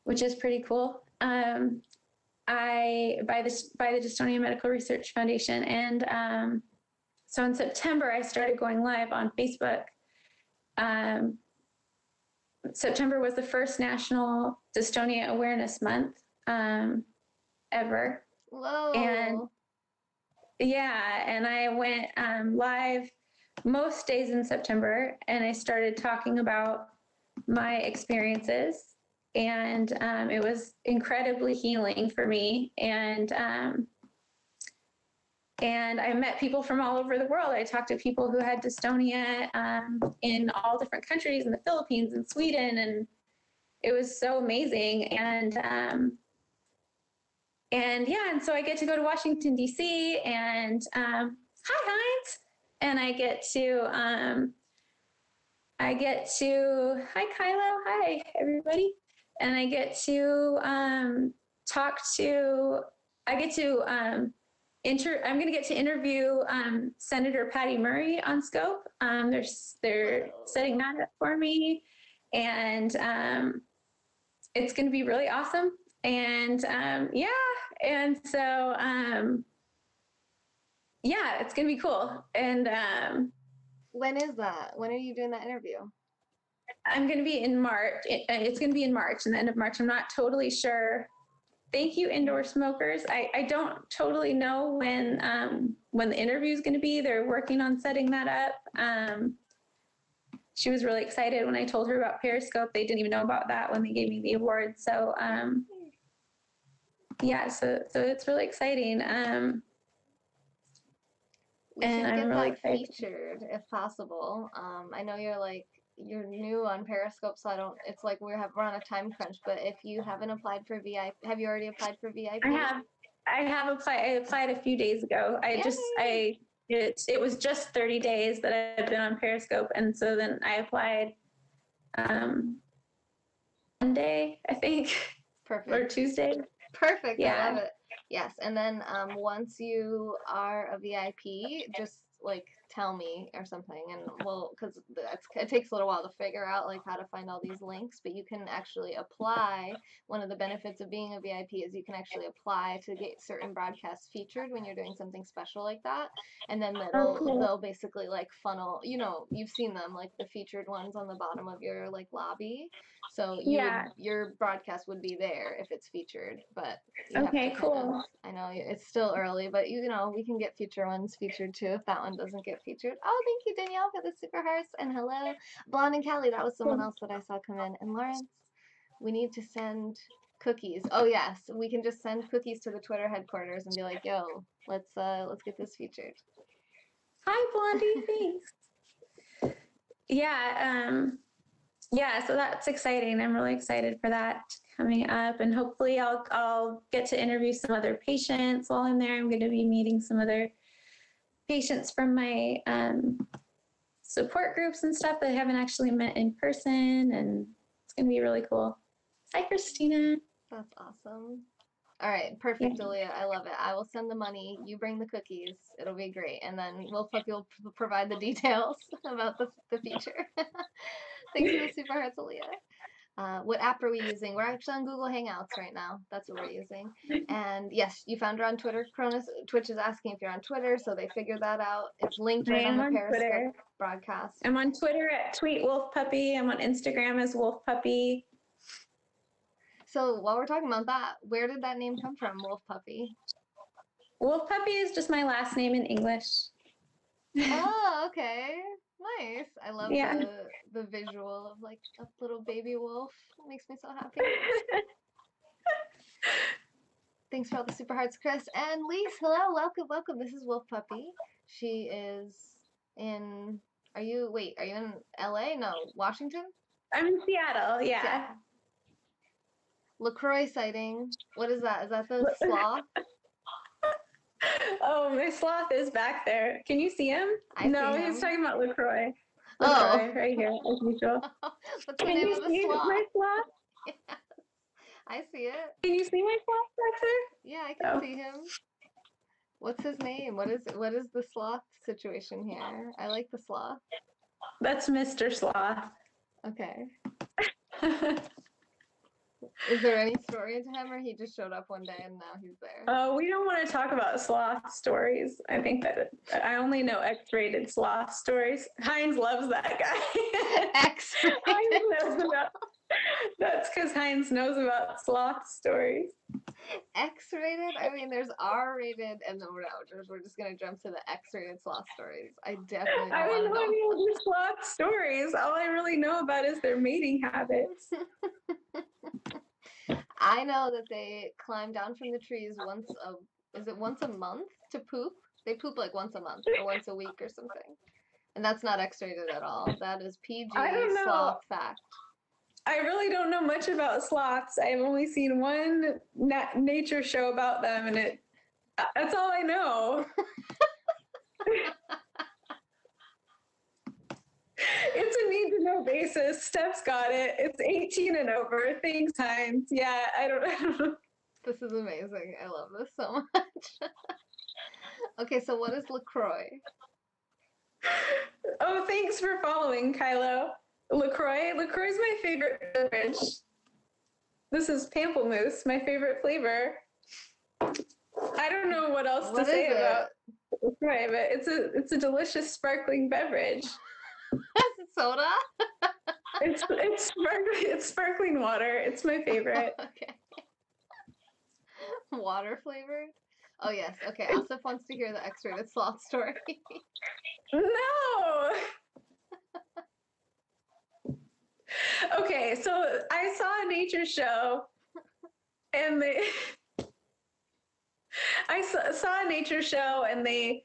Speaker 2: which is pretty cool. By the Dystonia Medical Research Foundation. And so in September, I started going live on Facebook. September was the first National Dystonia Awareness Month ever.
Speaker 1: Whoa.
Speaker 2: And yeah, and I went live most days in September, and I started talking about my experiences. And it was incredibly healing for me. And I met people from all over the world. I talked to people who had dystonia in all different countries, in the Philippines and Sweden, and it was so amazing. And yeah, and so I get to go to Washington, D.C., and hi, Heinz, and I get to hi, Kylo, hi, everybody, and I get to I'm going to get to interview Senator Patty Murray on Scope. They're setting that up for me, and it's going to be really awesome. And yeah, and so yeah, it's going to be cool. And
Speaker 1: when is that? When are you doing that interview?
Speaker 2: I'm going to be in March. It's going to be in March, in the end of March. I'm not totally sure. Thank you, indoor smokers. I don't totally know when the interview is going to be. They're working on setting that up. She was really excited when I told her about Periscope. They didn't even know about that when they gave me the award. So yeah, so it's really exciting.
Speaker 1: We should get that featured if possible. I know you're new on Periscope, so it's like we're on a time crunch, but if you haven't applied for VIP, have you already applied for VIP?
Speaker 2: I have applied. I applied a few days ago. It was just 30 days that I've been on Periscope, and so then I applied Monday, I think.
Speaker 1: Perfect.
Speaker 2: Or Tuesday.
Speaker 1: Perfect. Yeah. I love it. Yes, and then once you are a VIP, just like tell me or something, and because it takes a little while to figure out like how to find all these links, but you can actually apply. One of the benefits of being a VIP is you can actually apply to get certain broadcasts featured when you're doing something special like that, and then they'll basically like funnel, you've seen them, like the featured ones on the bottom of your like lobby, so your broadcast would be there if it's featured, but
Speaker 2: okay, cool.
Speaker 1: I know it's still early, but we can get future ones featured too if that one doesn't get featured. Oh, thank you, Danielle, for the super hearts, and hello, Blonde and Callie. That was someone else that I saw come in. And Lawrence, we need to send Cookies. Oh yes, we can just send cookies to the Twitter headquarters and be like, "Yo, let's get this featured."
Speaker 2: Hi, Blondie. Thanks. Yeah. Yeah. So that's exciting. I'm really excited for that coming up, and hopefully I'll get to interview some other patients while I'm there. I'm going to be meeting some other patients from my support groups and stuff that I haven't actually met in person, and it's going to be really cool. Hi, Christina.
Speaker 1: That's awesome. All right,
Speaker 2: Yeah.
Speaker 1: perfect, Aaliyah. I love it. I will send the money. You bring the cookies. It'll be great. And then Wolfpuppi will provide the details about the feature. Thanks for the super hearts, Aaliyah. What app are we using? We're actually on Google Hangouts right now. That's what we're using. And yes, you found her on Twitter. Twitch is asking if you're on Twitter, so they figured that out. It's linked
Speaker 2: I
Speaker 1: right on
Speaker 2: am
Speaker 1: the
Speaker 2: on
Speaker 1: Periscope
Speaker 2: Twitter.
Speaker 1: broadcast.
Speaker 2: I'm on Twitter at Tweet Wolfpuppi. I'm on Instagram as Wolfpuppi.
Speaker 1: So while we're talking about that, where did that name come from, Wolfpuppi?
Speaker 2: Wolfpuppi is just my last name in English.
Speaker 1: Oh, okay. Nice. I love
Speaker 2: Yeah.
Speaker 1: the visual of like a little baby wolf. It makes me so happy. Thanks for all the super hearts, Chris. And Lise, hello, welcome. This is Wolfpuppi. She is in are you in LA? No, Washington?
Speaker 2: I'm in Seattle, yeah.
Speaker 1: Seattle. LaCroix sighting. What is that? Is that the sloth?
Speaker 2: Oh, my sloth is back there. Can you see him? No,
Speaker 1: see him.
Speaker 2: he's talking about LaCroix.
Speaker 1: LaCroix,
Speaker 2: right here, as usual.
Speaker 1: What's the name of the sloth?
Speaker 2: My sloth?
Speaker 1: Yes, I see it.
Speaker 2: Can you see my sloth back there?
Speaker 1: Yeah, I can see him. What's his name? What is the sloth situation here? I like the sloth.
Speaker 2: That's Mr. Sloth.
Speaker 1: Okay. Is there any story to him, or he just showed up one day and now he's there?
Speaker 2: Oh, we don't want to talk about sloth stories. I think that I only know X-rated sloth stories. Heinz loves that guy.
Speaker 1: X-rated.
Speaker 2: That's because Heinz knows about sloth stories.
Speaker 1: X-rated? I mean, there's R-rated, and then we're just gonna jump to the X-rated sloth stories. I definitely
Speaker 2: I don't know any
Speaker 1: know.
Speaker 2: of these sloth stories. All I really know about is their mating habits.
Speaker 1: I know that they climb down from the trees once a month to poop? They poop like once a month or once a week or something. And that's not X-rated at all. That is PG sloth fact.
Speaker 2: I really don't know much about sloths. I've only seen one nature show about them, and that's all I know. It's a need-to-know basis. Steph's got it. It's 18 and over. Thanks, Heinz. Yeah, I don't know.
Speaker 1: This is amazing. I love this so much. Okay, so what is LaCroix?
Speaker 2: Oh, thanks for following, Kylo. LaCroix? LaCroix is my favorite beverage. This is pamplemousse, my favorite flavor. I don't know what else to say about LaCroix, but it's a delicious sparkling beverage.
Speaker 1: Is it soda?
Speaker 2: It's sparkling water. It's my favorite.
Speaker 1: Okay. Water flavored? Oh yes. Okay. Asif wants to hear the X-rated sloth story.
Speaker 2: No. Okay, so I saw a nature show, and I saw a nature show, and they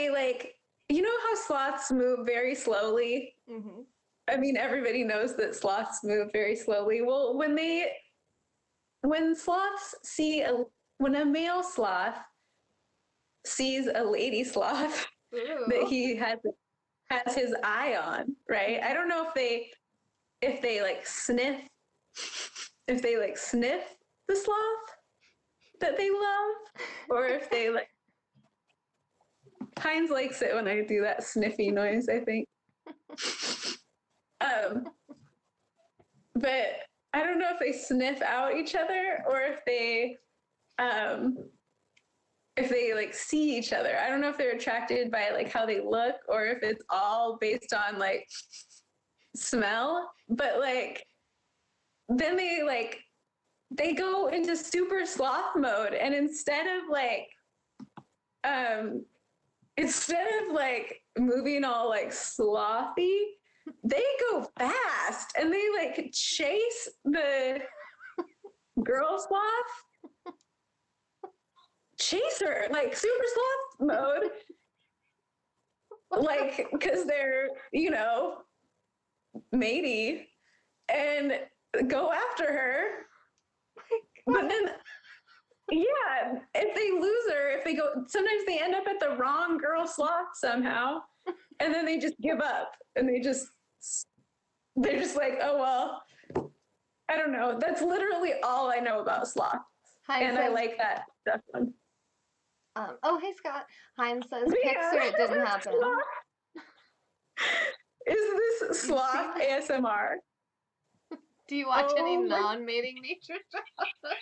Speaker 2: like, you know how sloths move very slowly?
Speaker 1: Mm-hmm.
Speaker 2: I mean, everybody knows that sloths move very slowly. Well, when a male sloth sees a lady sloth that he has his eye on, right? I don't know if they like sniff the sloth that they love, or if they like. Heinz likes it when I do that sniffy noise, I think. But I don't know if they sniff out each other or if they like see each other. I don't know if they're attracted by like how they look or if it's all based on like smell. But like then they go into super sloth mode, and instead of moving all like slothy, they go fast and they like chase the girl sloth, chase her, like super sloth mode, like, because they're, you know, matey, and go after her. But then, yeah, if they lose her, if they go, sometimes they end up at the wrong girl sloth somehow, and then they just give up, and they're just like, oh, well, I don't know. That's literally all I know about sloth.
Speaker 1: Heinz
Speaker 2: And
Speaker 1: says,
Speaker 2: I like that stuff one.
Speaker 1: Oh, hey, Scott. Heinz says,
Speaker 2: Yeah.
Speaker 1: Pixar, it didn't happen.
Speaker 2: Is this sloth ASMR?
Speaker 1: Do you watch any non-mating nature shows?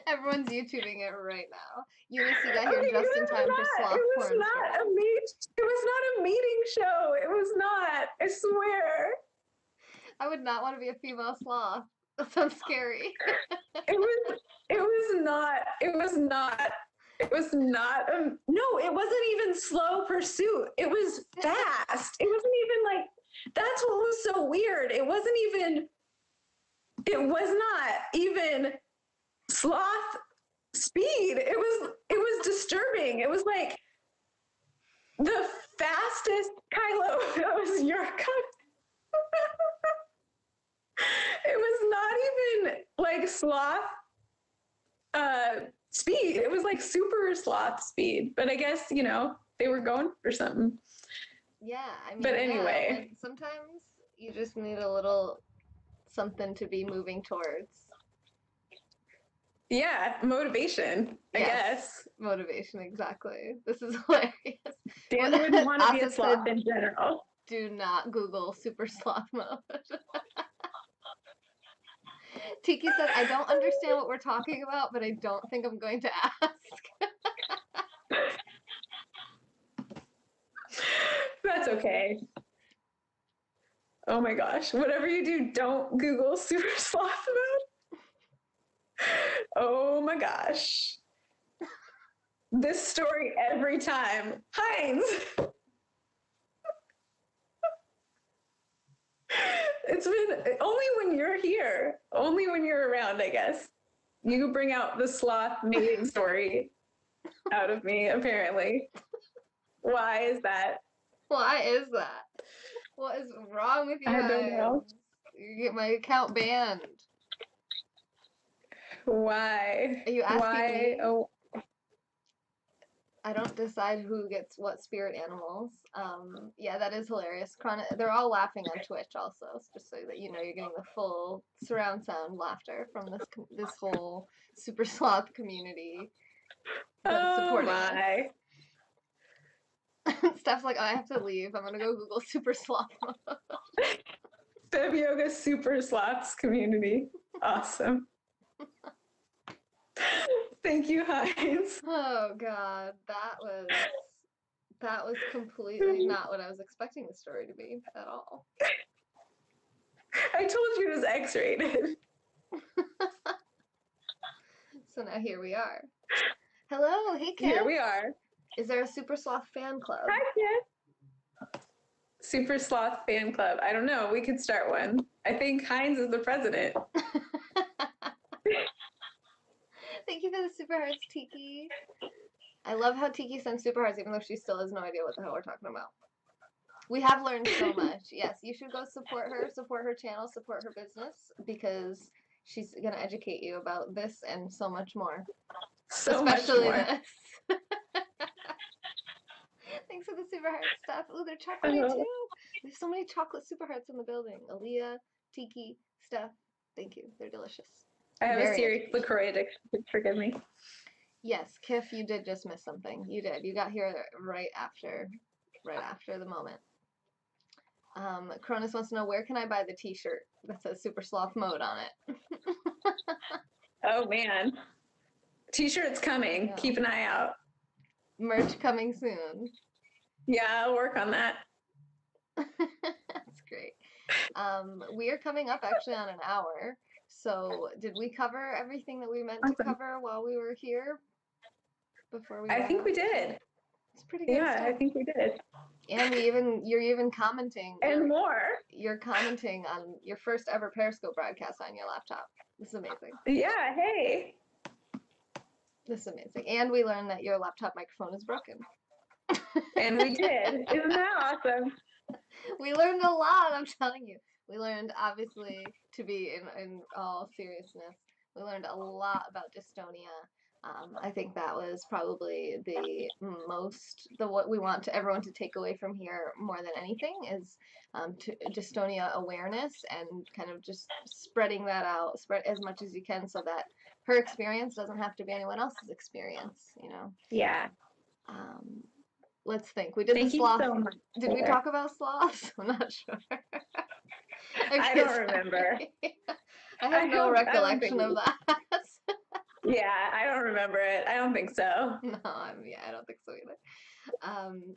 Speaker 1: Everyone's YouTubing it right now. Eunice, you got here just in time for sloth porn.
Speaker 2: It was not a mating show. It was not. I swear.
Speaker 1: I would not want to be a female sloth. That sounds scary.
Speaker 2: It was not. No, it wasn't even slow pursuit. It was fast. It wasn't even like, that's what was so weird. It was not even sloth speed. It was disturbing. It was like the fastest Kylo. That was your It was not even like sloth speed. It was like super sloth speed. But I guess, you know, they were going for something.
Speaker 1: Yeah, I mean,
Speaker 2: but anyway,
Speaker 1: sometimes you just need a little something to be moving towards.
Speaker 2: Yeah, motivation, I guess.
Speaker 1: Motivation, exactly. This is hilarious.
Speaker 2: Dan wouldn't want to be a sloth in general.
Speaker 1: Do not Google super sloth mode. Tiki said, I don't understand what we're talking about, but I don't think I'm going to ask.
Speaker 2: That's okay. Oh my gosh. Whatever you do, don't Google super sloth mode. Oh my gosh. This story every time. Heinz! It's been only when you're here, only when you're around, I guess. You bring out the sloth mating story out of me, apparently. Why is that?
Speaker 1: Why is that? What is wrong with you?
Speaker 2: I don't know.
Speaker 1: You get my account banned.
Speaker 2: Why?
Speaker 1: Are you asking me?
Speaker 2: Oh.
Speaker 1: I don't decide who gets what spirit animals. Yeah, that is hilarious. They're all laughing on Twitch also, just so that you know you're getting the full surround sound laughter from this whole super sloth community that's supporting us. Steph's like, oh, I have to leave. I'm gonna go Google super sloth mode.
Speaker 2: Feb Yoga super sloths community. Awesome. Thank you, Heinz.
Speaker 1: Oh god, that was completely not what I was expecting the story to be at all.
Speaker 2: I told you it was X-rated.
Speaker 1: So now here we are. Hello, hey kid.
Speaker 2: Here we are.
Speaker 1: Is there a Super Sloth fan club?
Speaker 2: Hi, kid. Super Sloth fan club. I don't know. We could start one. I think Heinz is the president.
Speaker 1: Thank you for the super hearts, Tiki. I love how Tiki sends super hearts, even though she still has no idea what the hell we're talking about. We have learned so much. Yes, you should go support her channel, support her business, because she's going to educate you about this and so much more. Especially this. Thanks for the super heart stuff. Ooh, they're chocolatey too. There's so many chocolate super hearts in the building. Aaliyah, Tiki, Steph. Thank you. They're delicious.
Speaker 2: I have a serious LaCroix addiction. Forgive me.
Speaker 1: Yes, Kiff, you did just miss something. You did. You got here right after the moment. Cronus wants to know, where can I buy the t-shirt that says Super Sloth Mode on it?
Speaker 2: Oh, man. T-shirt's coming. Yeah. Keep an eye out.
Speaker 1: Merch coming soon.
Speaker 2: Yeah, I'll work on that.
Speaker 1: That's great. We are coming up actually on an hour. So did we cover everything that we meant to cover while we were here? Before we
Speaker 2: I think we did.
Speaker 1: It's pretty good stuff.
Speaker 2: I think we did.
Speaker 1: And you're even commenting.
Speaker 2: And more.
Speaker 1: You're commenting on your first ever Periscope broadcast on your laptop. This is amazing.
Speaker 2: Yeah, hey.
Speaker 1: This is amazing. And we learned that your laptop microphone is broken.
Speaker 2: And we did. Isn't that awesome?
Speaker 1: We learned a lot, I'm telling you. We learned, obviously, to be in all seriousness, we learned a lot about dystonia. I think that was probably what we want everyone to take away from here more than anything is dystonia awareness and kind of just spreading that out, spread as much as you can so that her experience doesn't have to be anyone else's experience, you know?
Speaker 2: Yeah.
Speaker 1: Let's think. We did
Speaker 2: Thank
Speaker 1: the sloth.
Speaker 2: you so much.
Speaker 1: Did we talk about sloths? I'm not sure.
Speaker 2: I don't remember.
Speaker 1: I have no recollection of that.
Speaker 2: Yeah, I don't remember it. I don't think so.
Speaker 1: No, I don't think so either.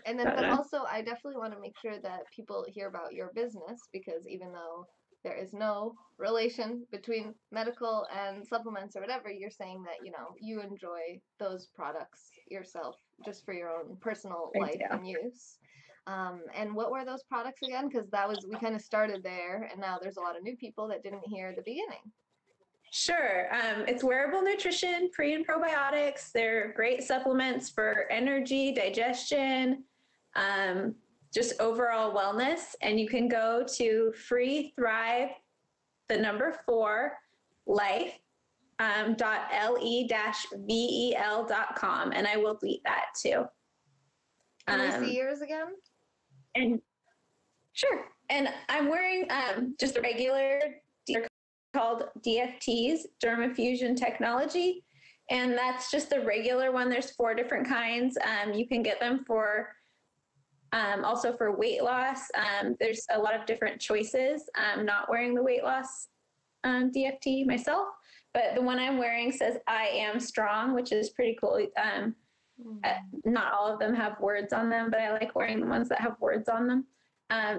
Speaker 1: And then, but also, I definitely want to make sure that people hear about your business because even though there is no relation between medical and supplements or whatever, you're saying that, you know, you enjoy those products yourself just for your own personal life and use. And what were those products again? Because we kind of started there, and now there's a lot of new people that didn't hear the beginning.
Speaker 2: Sure. It's wearable nutrition, pre and probiotics. They're great supplements for energy, digestion, just overall wellness. And you can go to free thrive, the number 4, life, .le-vel.com. And I will delete that too.
Speaker 1: Can we see yours again?
Speaker 2: And sure. And I'm wearing just a regular, they're called DFTs, Dermafusion Technology. And that's just the regular one. There's 4 different kinds. You can get them for also for weight loss. There's a lot of different choices. I'm not wearing the weight loss DFT myself, but the one I'm wearing says I am strong, which is pretty cool. Not all of them have words on them, but I like wearing the ones that have words on them.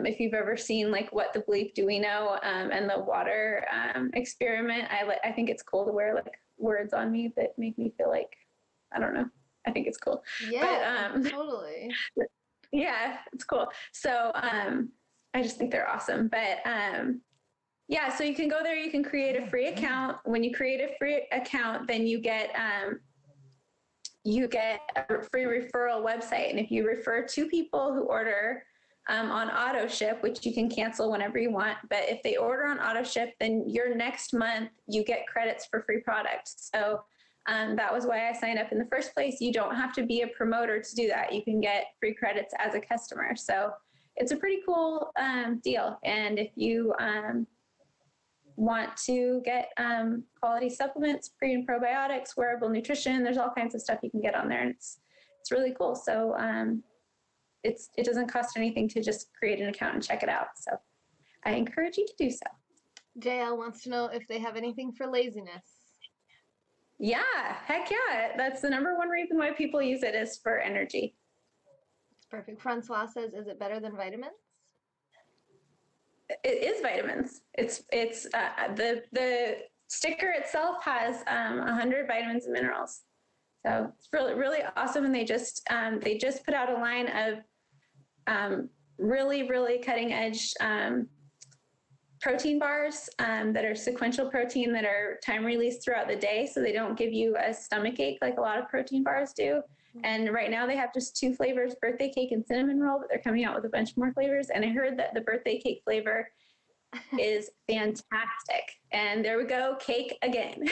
Speaker 2: If you've ever seen like What the Bleep Do We Know and the water experiment, I think it's cool to wear like words on me that make me feel like, I don't know. I think it's cool.
Speaker 1: Yeah, but, totally.
Speaker 2: Yeah, it's cool. So I just think they're awesome. But yeah, so you can go there, you can create a free account. When you create a free account, then you get a free referral website. And if you refer 2 people who order on auto ship, which you can cancel whenever you want, but if they order on auto ship, then your next month you get credits for free products. So that was why I signed up in the first place. You don't have to be a promoter to do that. You can get free credits as a customer. So it's a pretty cool deal. And if you want to get quality supplements, pre and probiotics, wearable nutrition, there's all kinds of stuff you can get on there. And it's really cool. So it doesn't cost anything to just create an account and check it out. So I encourage you to do so.
Speaker 1: JL wants to know if they have anything for laziness.
Speaker 2: Yeah, heck yeah. That's the number 1 reason why people use it is for energy.
Speaker 1: It's perfect. Francois says, is it better than vitamins?
Speaker 2: It is vitamins. It's the sticker itself has 100 vitamins and minerals. So it's really, really awesome. And they just put out a line of really, really cutting edge protein bars that are sequential protein that are time released throughout the day. So they don't give you a stomach ache like a lot of protein bars do. And right now they have just 2 flavors, birthday cake and cinnamon roll, but they're coming out with a bunch more flavors. And I heard that the birthday cake flavor is fantastic. And there we go, cake again.
Speaker 1: Yes!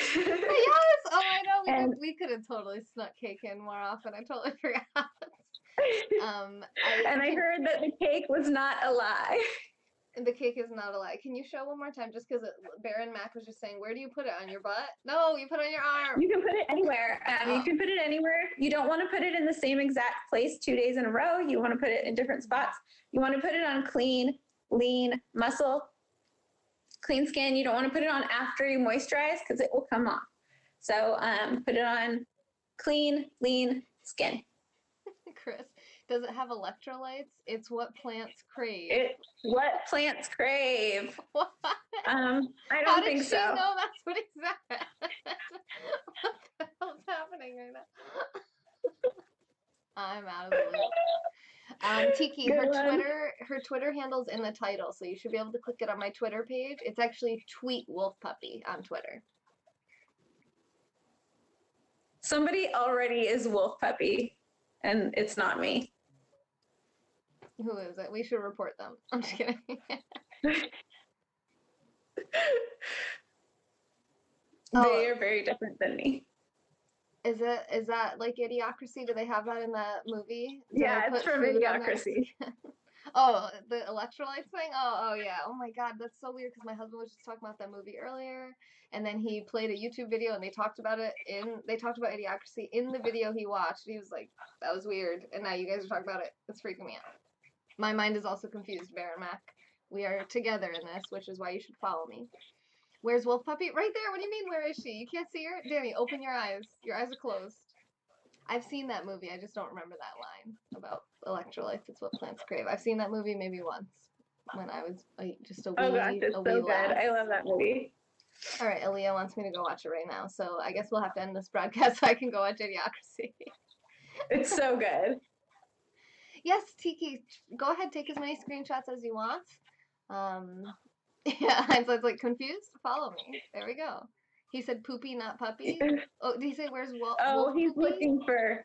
Speaker 1: Oh, I know. We could have totally snuck cake in more often. I totally forgot.
Speaker 2: I heard that the cake was not a lie.
Speaker 1: The cake is not a lie. Can you show one more time? Just because Baron Mac was just saying, where do you put it? On your butt? No, you put it on your arm.
Speaker 2: You can put it anywhere. You can put it anywhere. You don't want to put it in the same exact place 2 days in a row. You want to put it in different spots. You want to put it on clean, lean muscle, clean skin. You don't want to put it on after you moisturize because it will come off. So put it on clean, lean skin.
Speaker 1: Chris, does it have electrolytes? It's what plants crave.
Speaker 2: It's what plants crave.
Speaker 1: What?
Speaker 2: I don't think so.
Speaker 1: No, that's what he said. What the hell's happening right now? I'm out of the loop. Tiki,
Speaker 2: Good one.
Speaker 1: Her Twitter handle's in the title, so you should be able to click it on my Twitter page. It's actually tweet Wolfpuppi on Twitter.
Speaker 2: Somebody already is Wolfpuppi, and it's not me.
Speaker 1: Who is it? We should report them. I'm just kidding.
Speaker 2: They are very different than me.
Speaker 1: Is that like Idiocracy? Do they have that in that movie?
Speaker 2: Yeah, it's from Idiocracy.
Speaker 1: Oh, the electrolytes thing? Oh yeah. Oh my God, that's so weird because my husband was just talking about that movie earlier, and then he played a YouTube video and they talked about Idiocracy in the video he watched. He was like, that was weird. And now you guys are talking about it. It's freaking me out. My mind is also confused, Baron Mac. We are together in this, which is why you should follow me. Where's Wolfpuppi? Right there. What do you mean, where is she? You can't see her? Danny, open your eyes. Your eyes are closed. I've seen that movie. I just don't remember that line about electrolytes. It's what plants crave. I've seen that movie maybe once when I was just a wee,
Speaker 2: oh gosh, it's so good.
Speaker 1: lass.
Speaker 2: I love that movie.
Speaker 1: All right, Aaliyah wants me to go watch it right now, so I guess we'll have to end this broadcast so I can go watch Idiocracy.
Speaker 2: It's so good.
Speaker 1: Yes, Tiki, go ahead, take as many screenshots as you want. Yeah, Hindsight's like, confused? Follow me. There we go. He said poopy, not puppy. Oh, did he say where's Wolf?
Speaker 2: Oh, he's
Speaker 1: Wolfpuppi?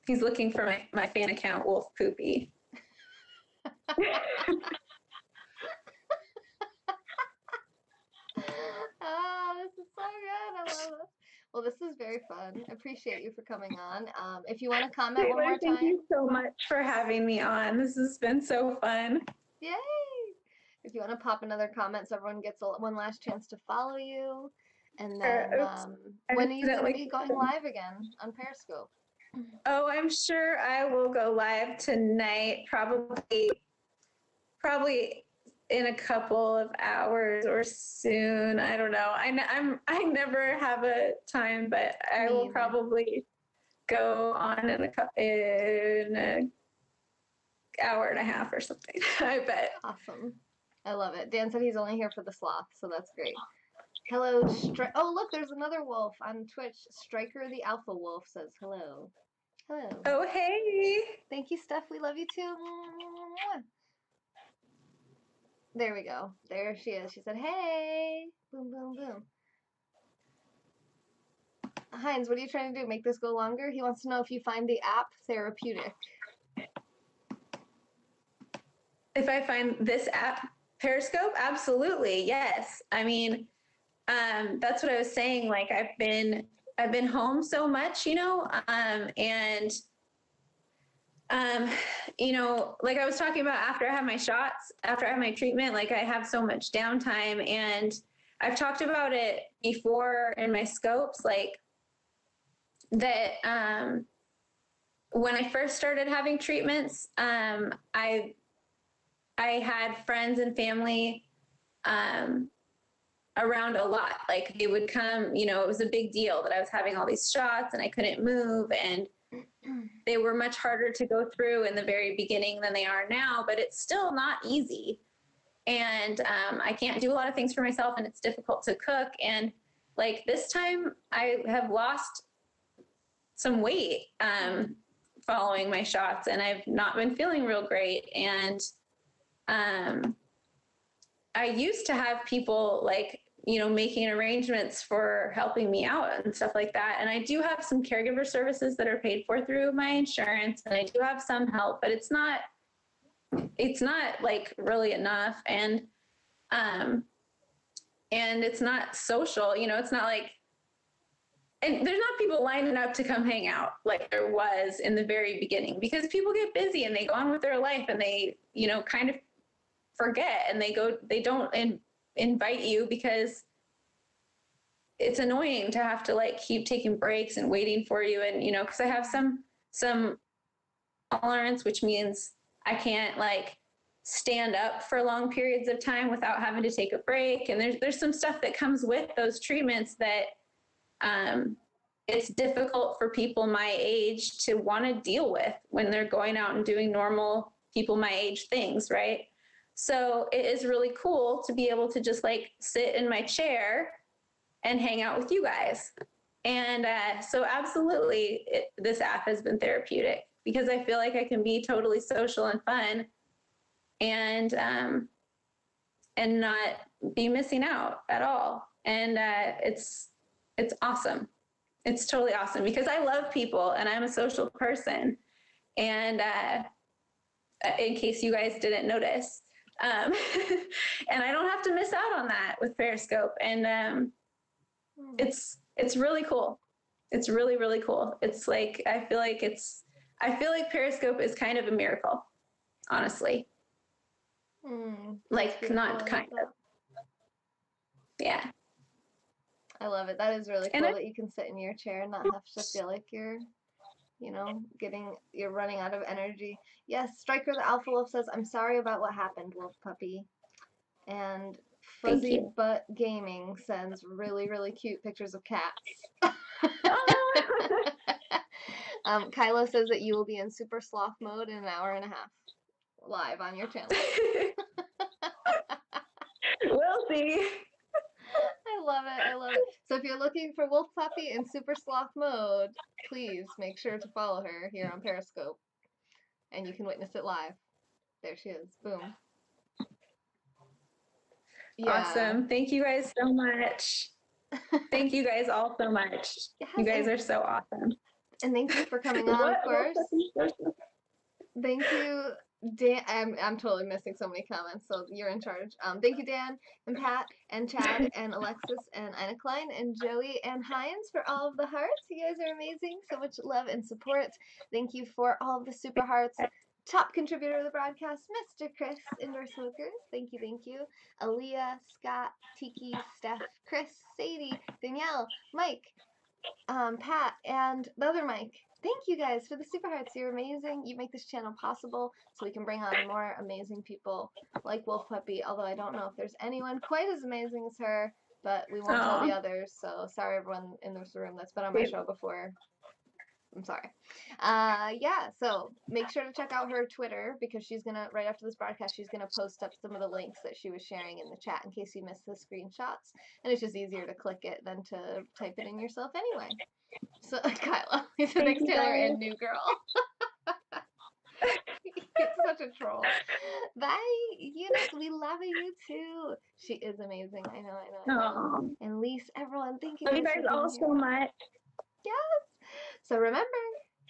Speaker 2: looking for my fan account, Wolfpuppi.
Speaker 1: This is so good. I love it. Well, this is very fun. I appreciate you for coming on. If you want to comment one more time.
Speaker 2: Thank you so much for having me on. This has been so fun.
Speaker 1: Yay! If you want to pop another comment so everyone gets one last chance to follow you. And then when are you going to be going live again on Periscope?
Speaker 2: Oh, I'm sure I will go live tonight, probably in a couple of hours or soon. I don't know. I never have a time, but I will probably go on in an hour and a half or something. I bet.
Speaker 1: Awesome. I love it. Dan said he's only here for the sloth, so that's great. Hello, oh look, there's another wolf on Twitch. Striker the Alpha Wolf says hello. Hello.
Speaker 2: Oh hey.
Speaker 1: Thank you, Steph. We love you too. There we go. There she is. She said, hey. Boom, boom, boom. Heinz, what are you trying to do? Make this go longer? He wants to know if you find the app therapeutic.
Speaker 2: If I find this app, Periscope? Absolutely. Yes. I mein, that's what I was saying. Like I've been home so much, and, like I was talking about after I have my shots, after I have my treatment, like I have so much downtime, and I've talked about it before in my scopes, like that, when I first started having treatments, I had friends and family, around a lot. Like they would come, it was a big deal that I was having all these shots and I couldn't move, and they were much harder to go through in the very beginning than they are now, but it's still not easy. And I can't do a lot of things for myself, and it's difficult to cook. And like this time I have lost some weight following my shots, and I've not been feeling real great. And I used to have people like, making arrangements for helping me out and stuff like that. And I do have some caregiver services that are paid for through my insurance, and I do have some help, but it's not like really enough. And it's not social, it's not like, and there's not people lining up to come hang out like there was in the very beginning, because people get busy and they go on with their life, and they, kind of forget, and they don't invite you because it's annoying to have to like keep taking breaks and waiting for you. And, cause I have some tolerance, which means I can't like stand up for long periods of time without having to take a break. And there's some stuff that comes with those treatments that, it's difficult for people my age to want to deal with when they're going out and doing normal people my age things. Right. So it is really cool to be able to just like sit in my chair and hang out with you guys. And so absolutely, this app has been therapeutic because I feel like I can be totally social and fun and not be missing out at all. And it's awesome. It's totally awesome because I love people and I'm a social person. And in case you guys didn't notice, and I don't have to miss out on that with Periscope. And it's really cool. It's really, really cool. It's like, I feel like Periscope is kind of a miracle, honestly. Like, not kind of. Yeah.
Speaker 1: I love it. That is really cool that you can sit in your chair and not have to feel like you're, you're running out of energy. Yes, Striker the Alpha Wolf says, I'm sorry about what happened, Wolfpuppi. And Fuzzy Butt Gaming sends really, really cute pictures of cats. Kylo says that you will be in super sloth mode in an hour and a half live on your channel.
Speaker 2: We'll see.
Speaker 1: I love it. I love it. So if you're looking for Wolfpuppi in super sloth mode, please make sure to follow her here on Periscope. And you can witness it live. There she is. Boom.
Speaker 2: Yeah. Awesome. Thank you guys so much. Thank you guys all so much. Yes, you guys are so awesome.
Speaker 1: And thank you for coming on, of course. Thank you, Dan. I'm totally missing so many comments, so you're in charge. Thank you, Dan, and Pat, and Chad, and Alexis, and Ina Klein, and Joey, and Heinz for all of the hearts. You guys are amazing. So much love and support. Thank you for all of the super hearts. Top contributor of the broadcast, Mr. Chris, Indoor Smokers. Thank you, thank you. Aaliyah, Scott, Tiki, Steph, Chris, Sadie, Danielle, Mike, Pat, and the other Mike. Thank you guys for the super hearts. You're amazing. You make this channel possible so we can bring on more amazing people like Wolfpuppi, although I don't know if there's anyone quite as amazing as her, but we won't tell the others, so sorry everyone in this room that's been on my show before. I'm sorry. Yeah, so make sure to check out her Twitter because she's going to, right after this broadcast, she's going to post up some of the links that she was sharing in the chat in case you missed the screenshots. And it's just easier to click it than to type it in yourself anyway. So, Kyla, he's the next Taylor and new girl. It's such a troll. Bye, Eunice. We love you too. She is amazing. I know. And Lise, everyone, thank you.
Speaker 2: Love you guys all so much.
Speaker 1: Yes. So remember,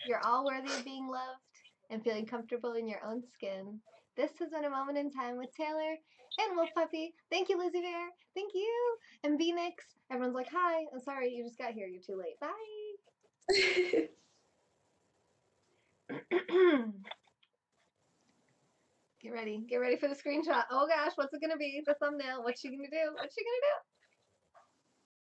Speaker 1: you're all worthy of being loved and feeling comfortable in your own skin. This has been A Moment in Time with Taylor and Wolfpuppi. Thank you, Lizzie Bear. Thank you. And Phoenix. Everyone's like, hi. I'm sorry, you just got here. You're too late. Bye. Get ready. Get ready for the screenshot. Oh gosh, what's it gonna be? The thumbnail. What's she gonna do? What's she gonna do?